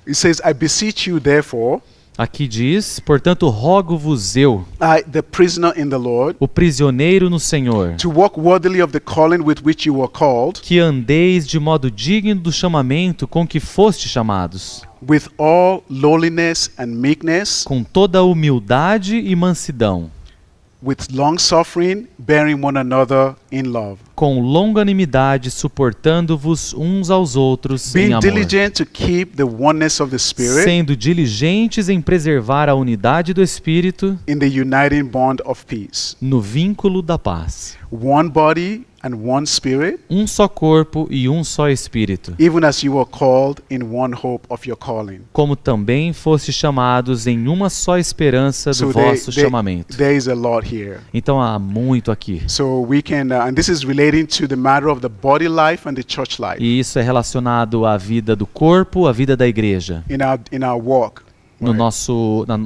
It says, I beseech you therefore, Aqui diz: portanto, rogo-vos eu, I, the prisoner in the Lord, o prisioneiro no Senhor, to walk worthily of the calling with which you were called, que andeis de modo digno do chamamento com que foste chamados, with all lowliness and meekness, com toda humildade e mansidão, with long suffering, bearing one another in love, com longanimidade, suportando-vos uns aos outros em being amor, diligent to keep the oneness of the Spirit sendo diligentes em preservar a unidade do Espírito in the uniting bond of peace. no vínculo da paz. One body and one Spirit, Um só corpo e um só Espírito, even as you were called in one hope of your calling. como também foste chamados em uma só esperança do So vosso chamamento. there is a lot here. Então há muito aqui. So we can, and this is relating to the matter of the body life and the church life E isso é relacionado à vida do corpo, à vida da igreja, in our walk. no Right.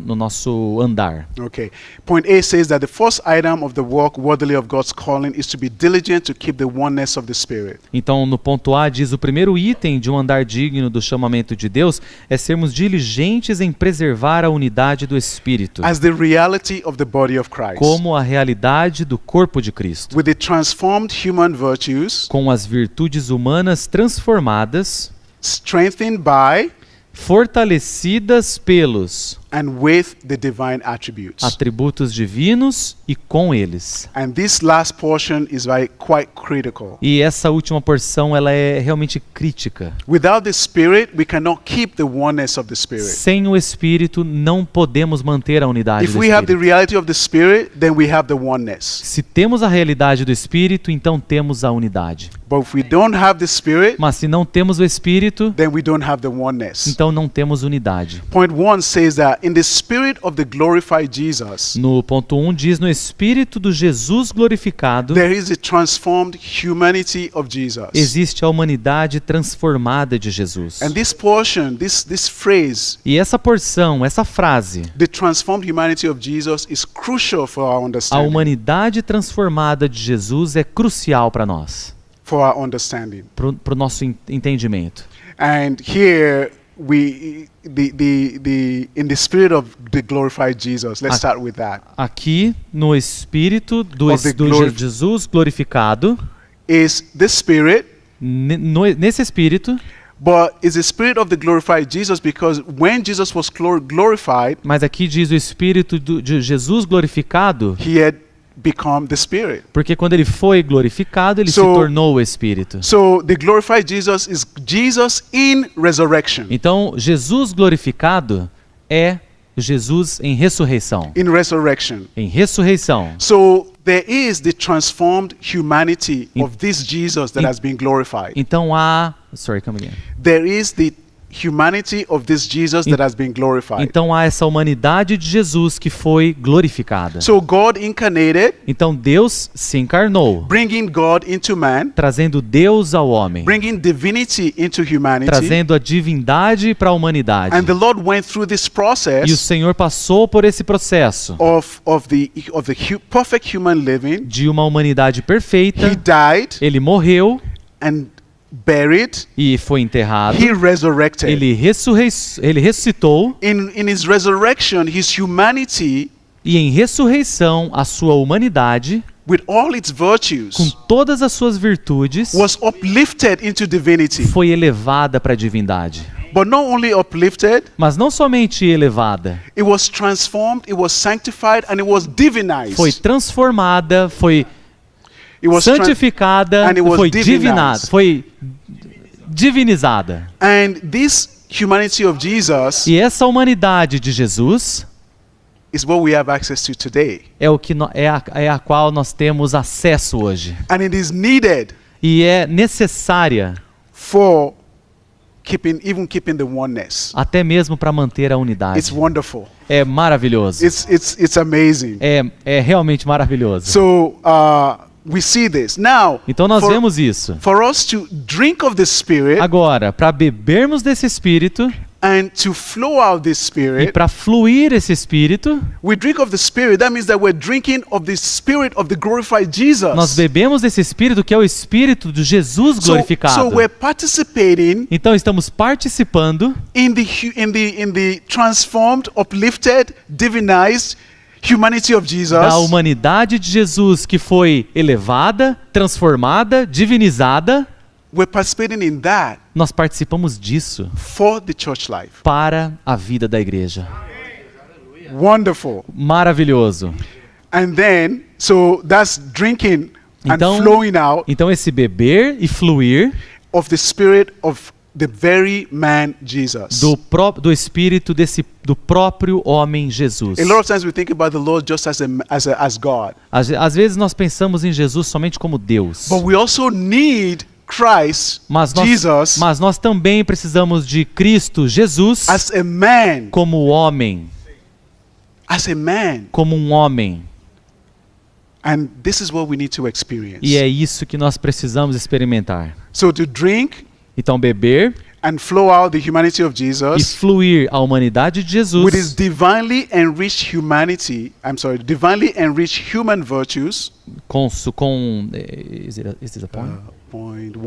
no nosso andar. Okay. Point A says that the first item of the walk worthily of God's calling is to be diligent to keep the oneness of the Spirit. Então, no ponto A diz: o primeiro item de um andar digno do chamamento de Deus é sermos diligentes em preservar a unidade do Espírito, As the reality of the body of Christ. como a realidade do corpo de Cristo, With the transformed human virtues, com as virtudes humanas transformadas, strengthened by fortalecidas pelos and with the divine attributes. atributos divinos e com eles. And this last portion is quite critical. E essa última porção, ela é realmente crítica. Without the Spirit, we cannot keep the oneness of the Spirit. Sem o Espírito, não podemos manter a unidade If do we have the Espírito. reality of the Spirit, then we have the oneness. Se temos a realidade do Espírito, então temos a unidade. But if we don't have the Spirit, Mas se não temos o Espírito, then we don't have the oneness. então não temos unidade. Point 1 says that in the spirit of the glorified Jesus, No ponto 1 diz: no Espírito do Jesus glorificado, there is a transformed humanity of Jesus. existe a humanidade transformada de Jesus. And this portion, this phrase, E essa porção, essa frase, the transformed humanity of Jesus, is crucial for our a understanding. humanidade transformada de Jesus, é crucial para nós, For our understanding. para o nosso entendimento. And here in the spirit of the glorified Jesus, let's start with that. Aqui, no Espírito do Of the Jesus glorificado, Is the spirit, nesse Espírito, but is the spirit of the glorified Jesus, because when Jesus was glorified, mas aqui diz o Espírito de Jesus glorificado, he had become the Spirit. porque quando ele foi glorificado, ele se So- tornou o Espírito. So the glorified Jesus is Jesus in resurrection. Então, Jesus glorificado é Jesus em ressurreição. In resurrection. Em ressurreição. So there is the transformed humanity of this Jesus that has been glorified. Então há... Sorry, come again. There is the humanity of this Jesus that has been glorified. Então há essa humanidade de Jesus que foi glorificada. So God incarnated, Então Deus se encarnou, bringing God into man, trazendo Deus ao homem, bringing divinity into humanity. trazendo a divindade para a humanidade. And the Lord went through this E o process Senhor passou por esse processo of the perfect human living. de uma humanidade perfeita. He died Ele morreu and buried. e foi enterrado. He resurrected. Ele ressuscitou, In his resurrection, his humanity, e em ressurreição a sua humanidade, with all its com virtues, todas as suas virtudes, was uplifted into divinity. foi elevada para a divindade. But not only uplifted, Mas não somente elevada, it was transformed, it was sanctified, and it was divinized. foi transformada, foi It was santificada, and it was foi divinized. divinada, foi divinizada. and this humanity of Jesus E essa humanidade de Jesus is what we have access to today. é o que é a qual nós temos acesso hoje. And it is needed E é necessária for keeping the oneness. até mesmo para manter a unidade. It's wonderful. É maravilhoso. It's amazing. É realmente maravilhoso. So we see this. Now, Então nós vemos isso. for us to drink of the Spirit Agora, para bebermos desse Espírito and to flow out this e Spirit, para fluir esse Espírito, we drink of the Spirit. That means that we're drinking of the Spirit of the glorified nós Jesus. bebemos desse Espírito que é o Espírito de Jesus So glorificado. we're participating Então estamos participando in the transformed, uplifted, divinized humanity of Jesus. da humanidade de Jesus que foi elevada, transformada, divinizada. We're participating in that Nós participamos disso for the church life. para a vida da igreja. Wonderful. Maravilhoso. And then, so that's drinking and Então, flowing out então esse beber e fluir of the spirit of the very man Jesus. do espírito do próprio homem Jesus. A lot of times we think about the Lord just as God. Às vezes nós pensamos em Jesus somente como Deus. But we also need Christ, Jesus, Mas nós também precisamos de Cristo Jesus as a man. como homem, As a man. como um homem. And this is what we need to experience. E é isso que nós precisamos experimentar. So to drink Então beber and flow out the humanity of e Jesus fluir a humanidade de with his Jesus divinely enriched humanity, divinely enriched human virtues. Is this a point? Point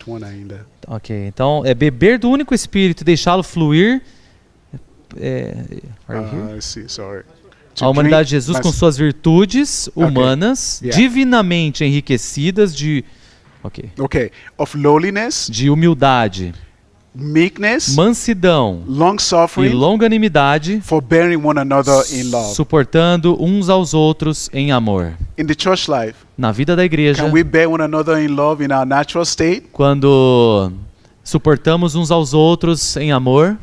one ainda. Ok, então é beber do único Espírito e deixá-lo fluir. Are you here? I see, sorry. A humanidade de drink Jesus mas- com suas virtudes humanas, Yeah. divinamente enriquecidas de of lowliness, de humildade, meekness, mansidão e long-suffering, longanimidade, forbearing one another in love. suportando uns aos outros em amor. In the church life, Na vida da igreja, can we bear one another in love in our natural state? quando suportamos uns aos outros em amor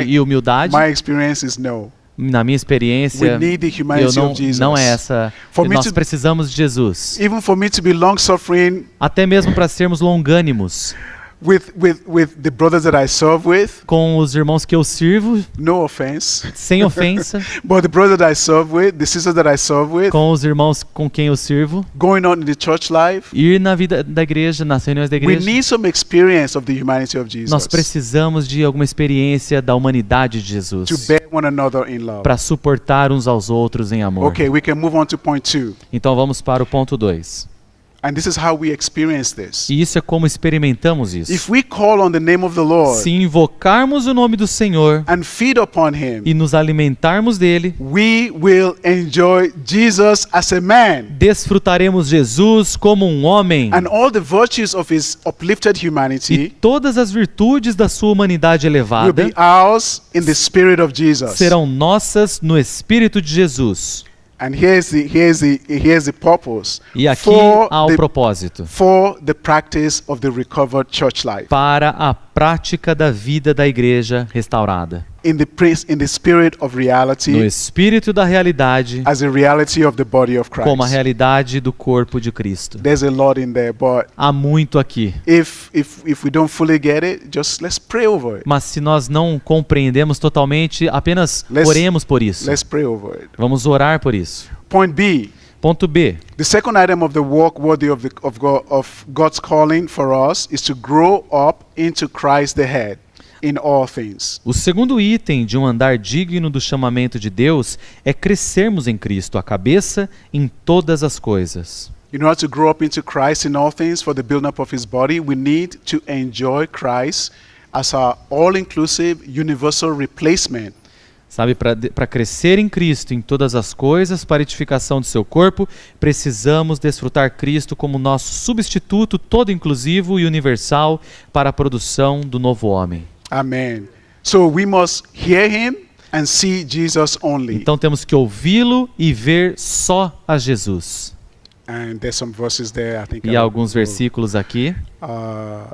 e humildade, My experience is no. na minha experiência, We need the humanity of Jesus. não é essa. For me Nós to- precisamos de Jesus. Even for me to be long-suffering Até mesmo para sermos longânimos with the brothers that I serve with, com os irmãos que eu sirvo, no offense, sem ofensa, but the brothers that I serve with, the sisters that I serve with, com os irmãos com quem eu sirvo, going on in the church life, ir na vida da igreja, nas reuniões da we igreja. need some experience of the humanity of Jesus Nós precisamos de alguma experiência da humanidade de to Jesus bear one another in love. para suportar uns aos outros em amor. Okay, we can move on to point 2. Então vamos para o ponto 2. And this is how we experience this. E isso é como experimentamos If isso. we call on the name of the Lord Se invocarmos o nome do Senhor and feed upon him, e nos alimentarmos dele, we will enjoy Jesus as a man desfrutaremos Jesus como um homem and all the virtues of his uplifted e humanity todas as virtudes da sua humanidade will elevada be ours in the spirit of Jesus. serão nossas no Espírito de Jesus. And here's the purpose E aqui for há o propósito. the practice of the recovered church life Para a prática da vida da igreja restaurada. in the spirit of No reality espírito da realidade, as a reality of the body of Christ. como a realidade do corpo de Cristo. There's a lot in there, but Há muito aqui. if we don't fully get it, just let's pray over it. Mas se nós não compreendemos totalmente, apenas Let's- oremos por isso. Let's pray over it. Vamos orar por isso. Point B. Ponto B. The second item of the walk worthy of God's calling for us is to grow up into Christ the head in all things. O segundo item de um andar digno do chamamento de Deus é crescermos em Cristo, a cabeça, em todas as coisas. In order to grow up into Christ in all things for the building up of his body, we need to enjoy Christ as our all-inclusive universal replacement. Sabe, para crescer em Cristo em todas as coisas, para a edificação do seu corpo, precisamos desfrutar Cristo como nosso substituto todo inclusivo e universal para a produção do novo homem. Amen. So we must hear him and see Jesus only. Então temos que ouvi-lo e ver só a Jesus. And there's some verses there, I think. E há alguns versículos aqui.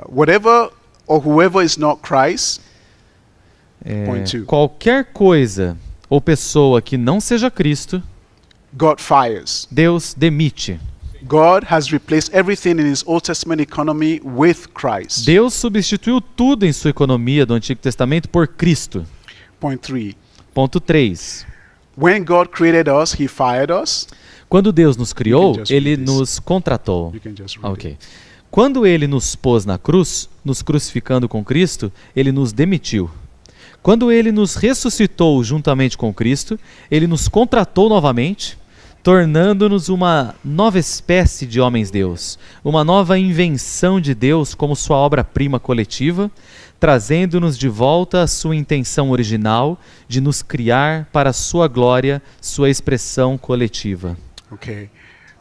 Whatever or whoever is not Christ, Point two. Qualquer coisa ou pessoa que não seja Cristo, God fires. Deus demite. God has replaced everything in his Old Testament economy with Christ. Deus substituiu tudo em sua economia do Antigo Testamento por Cristo. Point 3. Ponto 3. When God created us, he fired us. Quando Deus nos criou, just Ele read this. nos contratou. You can just read Ok. it. Quando Ele nos pôs na cruz, nos crucificando com Cristo, Ele nos demitiu. Quando Ele nos ressuscitou juntamente com Cristo, Ele nos contratou novamente, tornando-nos uma nova espécie de homens-deus, uma nova invenção de Deus como sua obra-prima coletiva, trazendo-nos de volta à sua intenção original de nos criar para a sua glória, sua expressão coletiva. Okay.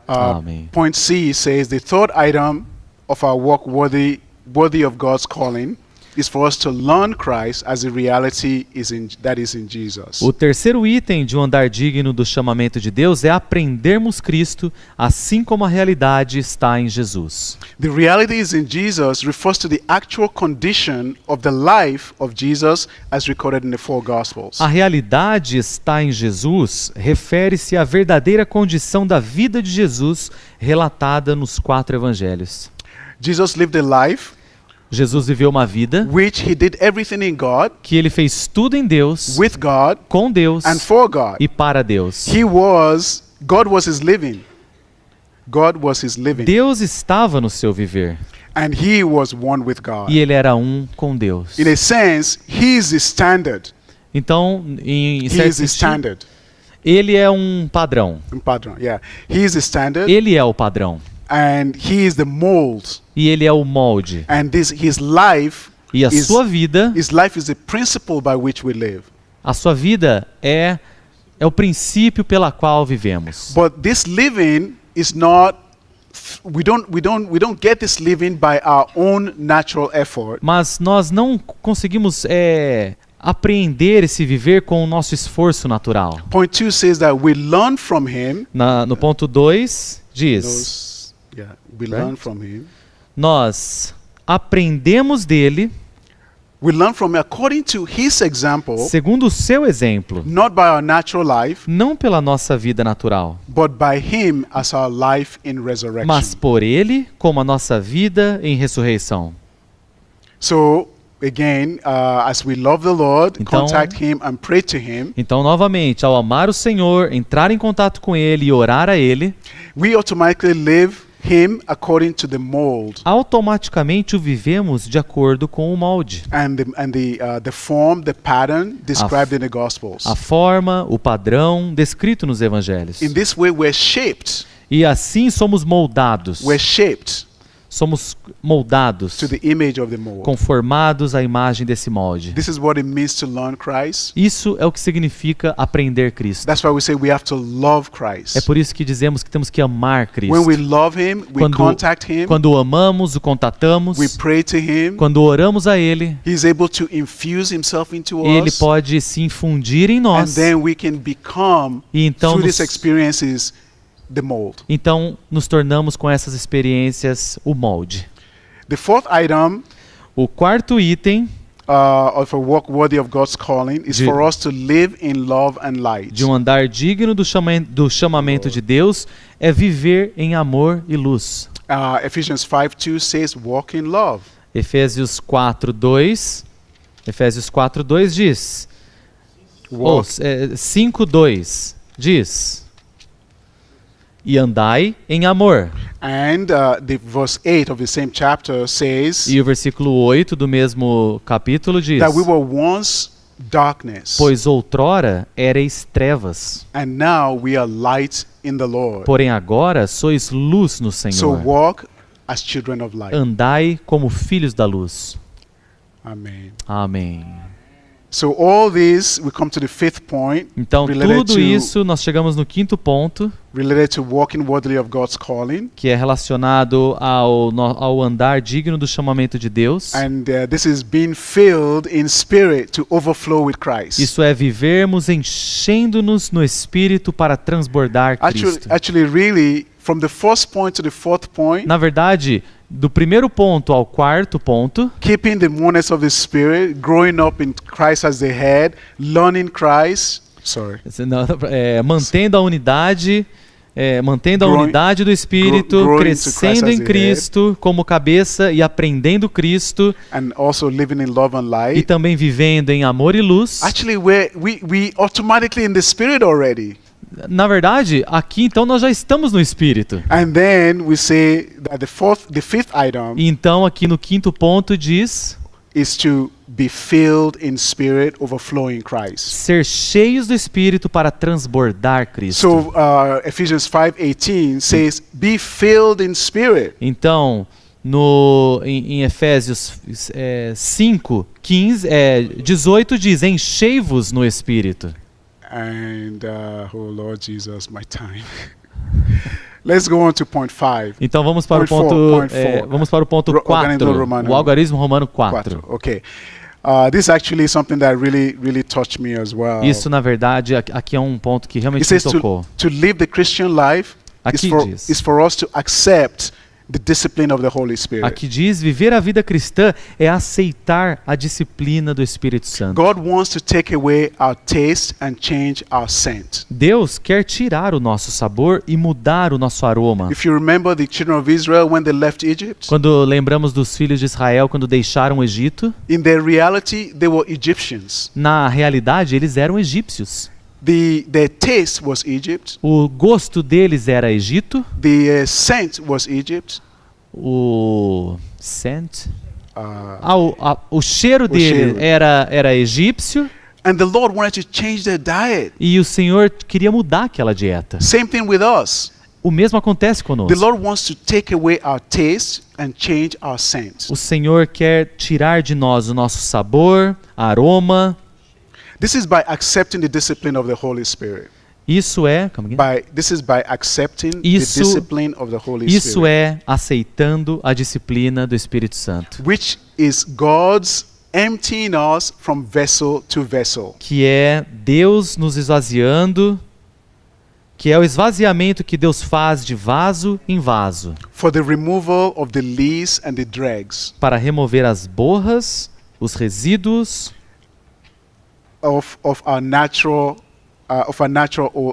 Amen. Point C says the third item of our work worthy of God's calling is for us to learn Christ as the reality that is in Jesus. O terceiro item de um andar digno do chamamento de Deus é aprendermos Cristo, assim como a realidade está em Jesus. The reality is in Jesus refers to the actual condition of the life of Jesus as recorded in the four Gospels. A realidade está em Jesus refere-se à verdadeira condição da vida de Jesus relatada nos 4 evangelhos. Jesus lived a life Jesus viveu uma vida which he did everything in God, que ele fez tudo em Deus, with God, com Deus and for God. e para Deus. God was his living. God was his living. Deus estava no seu viver And he was one with God. e ele era um com Deus. In a sense, he is the standard. Então, em He certo is the sentido, standard. ele é um padrão. Padrão, yeah. He is the standard, Ele é o padrão. and he is the mold. E ele é o molde. And his life E a is sua vida, the principle by which we live. a sua vida é o princípio pela qual vivemos. But this living is not. We don't get this living by our own natural effort. Mas nós não conseguimos apreender esse viver com o nosso esforço natural. Point 2 says that we learn from him. No ponto 2 diz: We Right. learn from him. nós aprendemos dele We learn from him according to his example, segundo o seu exemplo, not by our natural life, não pela nossa vida natural, but by him as our life in resurrection. mas por ele como a nossa vida em ressurreição. So again, as we love the Lord, Então- contact him and pray to him, Então, novamente, ao amar o Senhor, entrar em contato com ele e orar a ele, we automatically live him according to the mold automaticamente o vivemos de acordo com o molde. and the form, the pattern described in the Gospels. A forma, o padrão descrito nos evangelhos. In this way, we're shaped. E assim somos moldados. We're shaped Somos moldados, to the image of the mold. conformados à imagem desse molde. This is what it means to learn Christ. Isso é o que significa aprender Cristo. That's why we say we have to love Christ. É por isso que dizemos que temos que amar Cristo. When we love him, we Quando- contact him, Quando o amamos, o contatamos, we pray to him. quando oramos a Ele, He's able to infuse himself into Ele us. pode se infundir em And nós. then we can become, E então through nos, these experiences, the mold. então nos tornamos com essas experiências o molde. The fourth item O quarto item of a walk worthy of God's calling is De- for us to live in love and light. de um andar digno do chamamento de Deus é viver em amor e luz. Ephesians 5:2 says, walk in love. Efésios 4:2 diz, Walk. 5:2 diz: E andai em amor. And the verse 8 of the same chapter says E o versículo 8 do mesmo capítulo diz: that we were once darkness, Pois outrora erais trevas, and now we are light in the Lord. porém agora sois luz no So Senhor. walk as children of light. Andai como filhos da luz. Amen. Amém. So all this, we come to the fifth point, Então, related tudo to, isso, nós chegamos no quinto ponto, related to walking worthy of God's calling. que é relacionado ao andar digno do chamamento de Deus. And this is being filled in spirit to overflow with Christ. Isso é vivermos enchendo-nos no Espírito para transbordar Cristo. Actually, really, from the first point to the fourth point, Na verdade, do primeiro ponto ao quarto ponto, keeping the oneness of the Spirit, growing up in Christ as the head, learning Christ. Sorry. mantendo a unidade, Growing- unidade do Espírito, growing to crescendo Christ as em the Cristo como cabeça e aprendendo Cristo, And also living in love and e light. também vivendo em amor e luz. Actually, we automatically in the Spirit already. Na verdade, aqui então nós já estamos no Espírito. And then we say that the fifth item E então aqui no quinto ponto diz: is to be filled in spirit, overflowing Christ. ser cheios do Espírito para transbordar Cristo. So Ephesians 5:18 says, "Be filled in spirit." Então, em Efésios 18 diz: enchei-vos no Espírito. And oh Lord Jesus, my time. Let's go on to point 5. Então vamos para Point o ponto Ro- organismo 4, romano. o algarismo romano 4. Okay. This actually is something that really touched me as well. Isso, na verdade, aqui é um ponto que It realmente me says tocou. to live the Christian life Aqui diz. is for us to accept the discipline of the Holy Spirit. Aqui diz, viver a vida cristã é aceitar a disciplina do Espírito Santo. God wants to take away our taste and change our scent. Deus quer tirar o nosso sabor e mudar o nosso aroma. If you remember the children of Israel when they left Egypt, Quando lembramos dos filhos de Israel quando deixaram o Egito, in their reality they were Egyptians. na realidade eles eram egípcios. Their taste was Egypt. O gosto deles era Egito, The scent was Egypt. o scent, Uh, o cheiro dele cheiro. era egípcio, and the Lord wanted to change their diet. e o Senhor queria mudar aquela dieta. Same thing with us. O mesmo acontece The conosco. Lord wants to take away our taste and change our scent. O Senhor quer tirar de nós o nosso sabor, aroma. This is by accepting the discipline of the Holy Spirit. Isso é, This is by accepting Isso- the discipline of the Holy isso Spirit, é aceitando a disciplina do Espírito Santo, which is God's emptying us from vessel to vessel. que é Deus nos esvaziando, que é o esvaziamento que Deus faz de vaso em vaso, For the removal of the lees and the dregs para remover as borras, os resíduos of our natural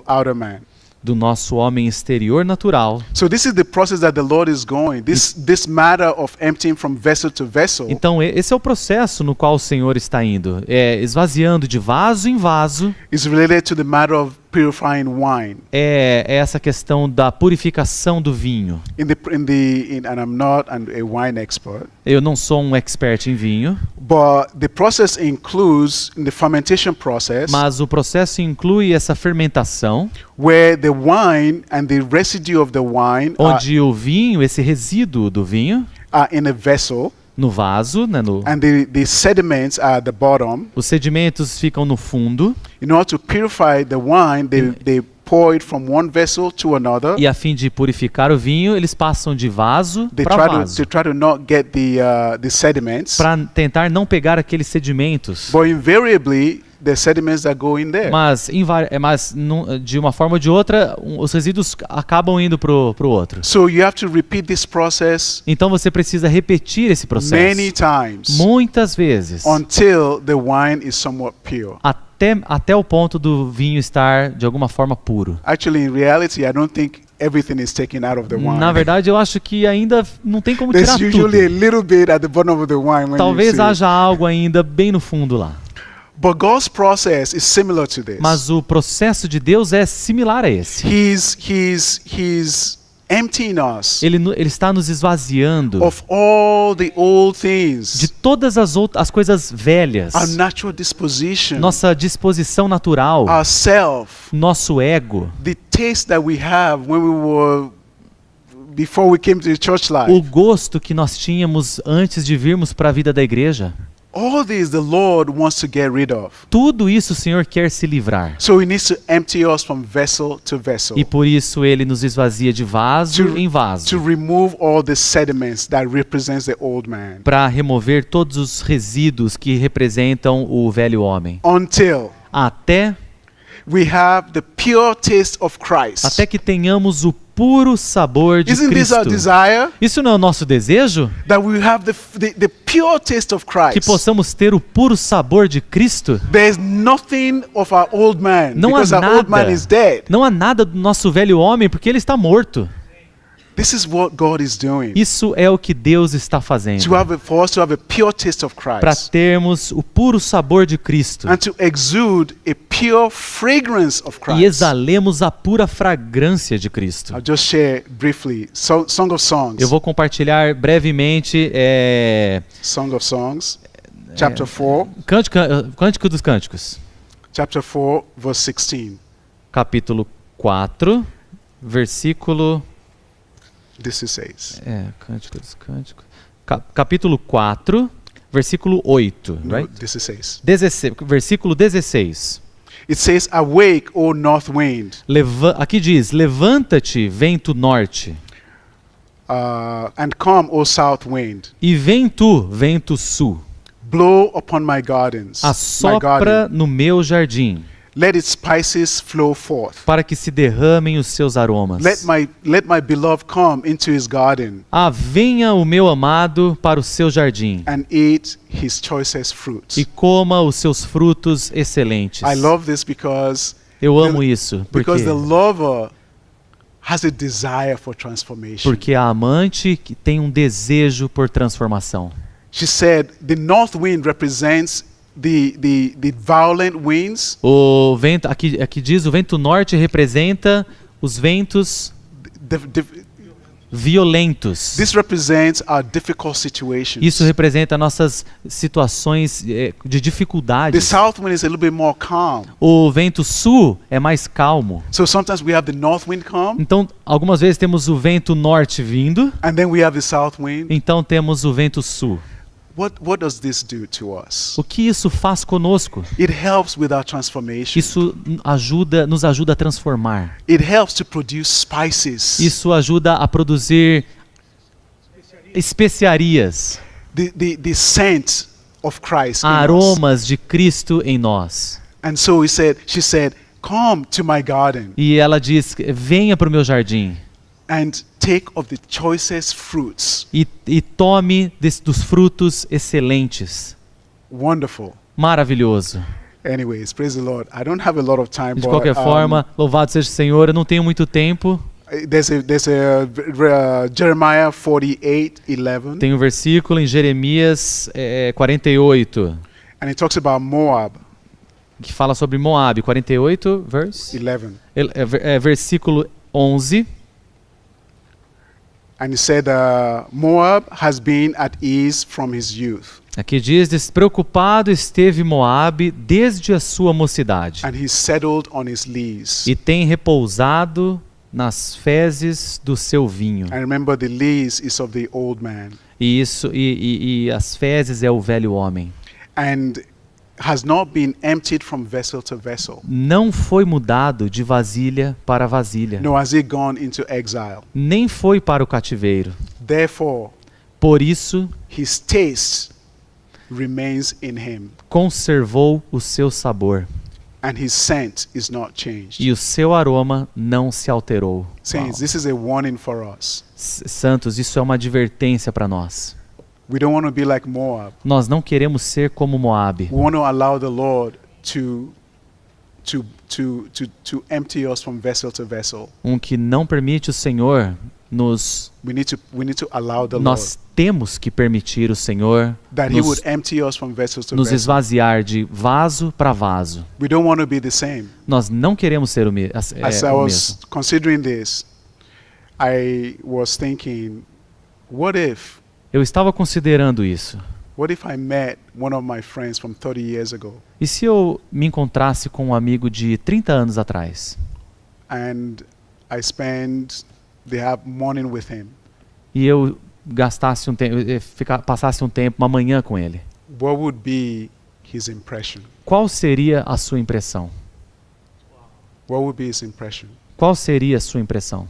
outer man. do nosso homem exterior natural. So this is the process that the Lord is going. This matter of emptying from vessel to vessel Então esse é o processo no qual o Senhor está indo, esvaziando de vaso em vaso. is related to the matter of purifying wine. É essa questão da purificação do vinho. And I'm not a wine expert, Eu não sou um expert em vinho, but the process includes in the fermentation process mas o processo inclui essa fermentação, where the wine and the residue of the wine onde o vinho, esse resíduo do vinho, are in a vessel no vaso, né, and the sediments are at the bottom. os sedimentos ficam no fundo, In order to purify the wine, they pour it from one vessel to another. e a fim de purificar o vinho, eles passam de vaso They para vaso, try to not get the sediments, para tentar não pegar aqueles sedimentos. but invariably the sediments that go in there. Mas, de uma forma ou de outra, os resíduos acabam indo pro outro. So you have to repeat this process Então você precisa repetir esse processo many times muitas vezes, until the wine is somewhat pure. até o ponto do vinho estar de alguma forma puro. Actually, in reality, I don't think everything is taken out of the wine. Na verdade, eu acho que ainda não tem como tirar There's tudo. usually a little bit at the bottom of the wine when you Talvez see it. haja algo ainda bem no fundo lá. But God's process is similar to this. Mas o processo de Deus é similar a esse. He's emptying us Ele está nos esvaziando of all the old things, de todas as coisas velhas, our natural disposition, nossa disposição natural, our self, nosso ego, the taste that we have before we came to the church life. o gosto que nós tínhamos antes de virmos para a vida da igreja. All this the Lord wants to get rid of. Tudo isso o Senhor quer se livrar. So He needs to empty us from vessel to vessel, E por isso Ele nos esvazia de vaso em vaso, to remove all the sediments that represents the old man, para remover todos os resíduos que representam o velho homem, until até we have the pure taste of Christ. que tenhamos o puro sabor de Isn't this our Cristo. desire? Isso não é o nosso desejo? That we have the pure taste of Que Christ. possamos ter o puro sabor de Cristo? There's nothing of our old man, Não há because our old man nada. is dead. Não há nada do nosso velho homem porque ele está morto. This is what God is doing. Isso é o que Deus está fazendo. For us to have a pure taste of Para Christ termos o puro sabor de Cristo. and to exude a pure fragrance of E Christ. exalemos a pura fragrância de Cristo. I'll just share briefly. Song of Songs. Eu vou compartilhar brevemente Song of Songs, chapter 4, Cântico dos Cânticos, chapter 4, verse 16. capítulo 4, versículo... 16. Cântico dos Cânticos. Capítulo 4, versículo 8, right? 16. Versículo 16. It says, "Awake, O north wind, Aqui diz: levanta-te, vento norte, and come, O south wind. e vem tu, vento sul. Blow upon my gardens, my Assopra garden. no meu jardim, Let its spices flow forth. para que se derramem os seus aromas. Let my beloved come into his garden Ah, venha o meu amado para o seu jardim, and eat his choicest fruits." e coma os seus frutos excelentes. I love this because Eu amo isso, because the lover has a desire for transformation. porque a amante que tem um desejo por transformação. She said the north wind represents the violent winds, O vento, aqui diz, o vento norte representa os ventos violentos. this represents our difficult situations. Isso representa nossas situações de The dificuldades. south wind is a little bit more calm. O vento sul é mais calmo. So sometimes we have the north wind come, Então, algumas vezes temos o vento norte vindo, and then we have the south wind. então temos o vento sul. What does this do to us? O que isso faz conosco? It helps with our transformation. Isso nos ajuda a transformar. It helps to produce spices. Isso ajuda a produzir especiarias, The scent of Christ in us. aromas de Cristo em nós. And so she said, "Come to my garden E ela diz: venha para o meu jardim and take of the choicest fruits." e tome dos frutos excelentes. Wonderful. Maravilhoso. Anyways, praise the Lord. I don't have a lot of time, De but qualquer forma, louvado seja o Senhor. Eu não tenho muito tempo. there's a Jeremiah 48:11, Tem um versículo em Jeremias 48 and it talks about Moab. que fala sobre Moabe. 48, verse? 11, Versículo 11. and it said, "Moab has been at ease from his youth, Aqui diz: despreocupado esteve Moabe desde a sua mocidade, and he settled on his lees." e tem repousado nas fezes do seu vinho. And remember, the lees is of the old man, E isso e as fezes é o velho homem. and has not been emptied from vessel to vessel, Não foi mudado de vasilha para vasilha, nor has he gone into exile. nem foi para o cativeiro. Therefore, Por isso his taste remains in him, conservou o seu sabor, and his scent is not changed. e o seu aroma não se alterou. Saints, this is a warning for us. Santos, isso é uma advertência para nós. We don't want to be like Moab. Nós não queremos ser como Moabe. We want to allow the Lord to empty us from vessel to vessel. Que não permite o Senhor nos... We need to allow the Lord Nós temos que permitir o Senhor that He nos, would empty us from vessel to nos vessel. esvaziar de vaso para vaso. We don't want to be the same. Nós não queremos ser As I o was mesmo. considering this, I was thinking, what if Eu estava considerando isso. I met one of my friends from 30 years ago, E se eu me encontrasse com um amigo de 30 anos atrás and I spent the morning with him? e eu gastasse passasse um tempo, uma manhã com ele? What would be his impression? Qual seria a sua impressão? What would be his impression? Qual seria a sua impressão?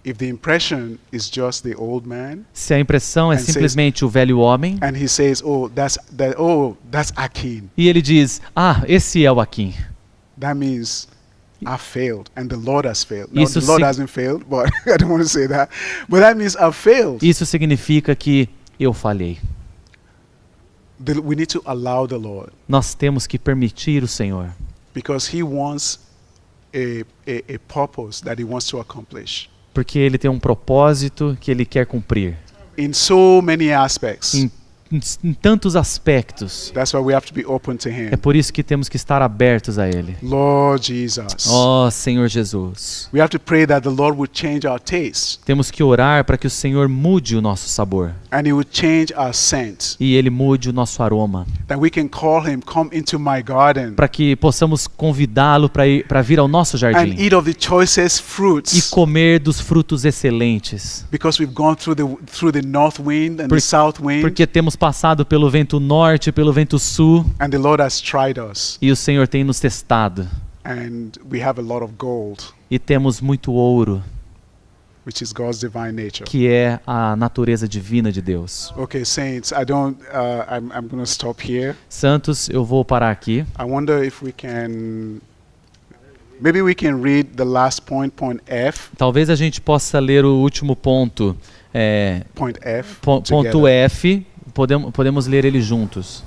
If the impression is just the old man, Se a impressão é And says- simplesmente o velho homem and he says, that's Akin," e ele diz: "Ah, esse é o Akin." that means I failed and the Lord has failed. No, Isso the Lord sig- hasn't failed, but I don't want to say that. But that means I've failed. Isso significa que eu falhei. We need to allow the Lord, Nós temos que permitir o Senhor, because He wants a purpose that He wants to accomplish porque Ele tem um propósito que Ele quer cumprir in so many aspects. em tantos aspectos. That's why we have to be open to Him. É por isso que temos que estar abertos a Ele. Lord Jesus. Ó Senhor Jesus, We have to pray that the Lord would change our taste temos que orar para que o Senhor mude o nosso sabor and He would change our scent, e Ele mude o nosso aroma, that we can call Him, "Come into my garden para que possamos convidá-lo para vir ao nosso and jardim eat of the choicest e fruits," comer dos frutos excelentes, because we've gone through the north wind and the south wind, porque temos passado pelo vento norte, pelo vento sul, and the Lord has tried us, e o Senhor tem nos testado. and we have a lot of gold, E temos muito ouro, which is God's divine nature. que é a natureza divina de Deus. Okay, saints, I'm going to stop here. Santos, eu vou parar aqui. I wonder if maybe we can read the last point F, Talvez a gente possa ler o último ponto, point F, ponto together. F. Podemos ler ele juntos.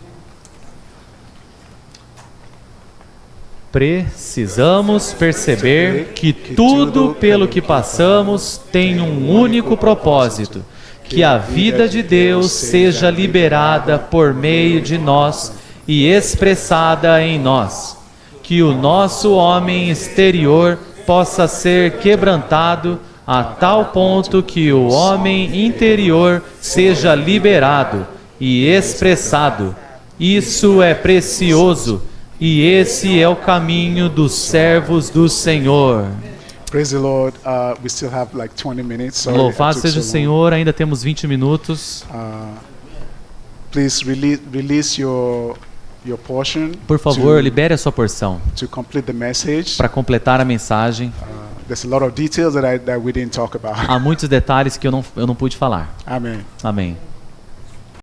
Precisamos perceber que tudo pelo que passamos tem um único propósito: que a vida de Deus seja liberada por meio de nós e expressada em nós. Que o nosso homem exterior possa ser quebrantado a tal ponto que o homem interior seja liberado e expressado. Isso é precioso. E esse é o caminho dos servos do Senhor. Praise the Lord. We still have like 20 minutes. Sorry, I Louvado took seja o so long. Senhor, ainda temos 20 minutos. Please release your portion. Por favor, libere a sua porção to complete the message. para completar a mensagem. There's a lot of details that we didn't talk about. Há muitos detalhes que eu não pude falar. Amen. Amém.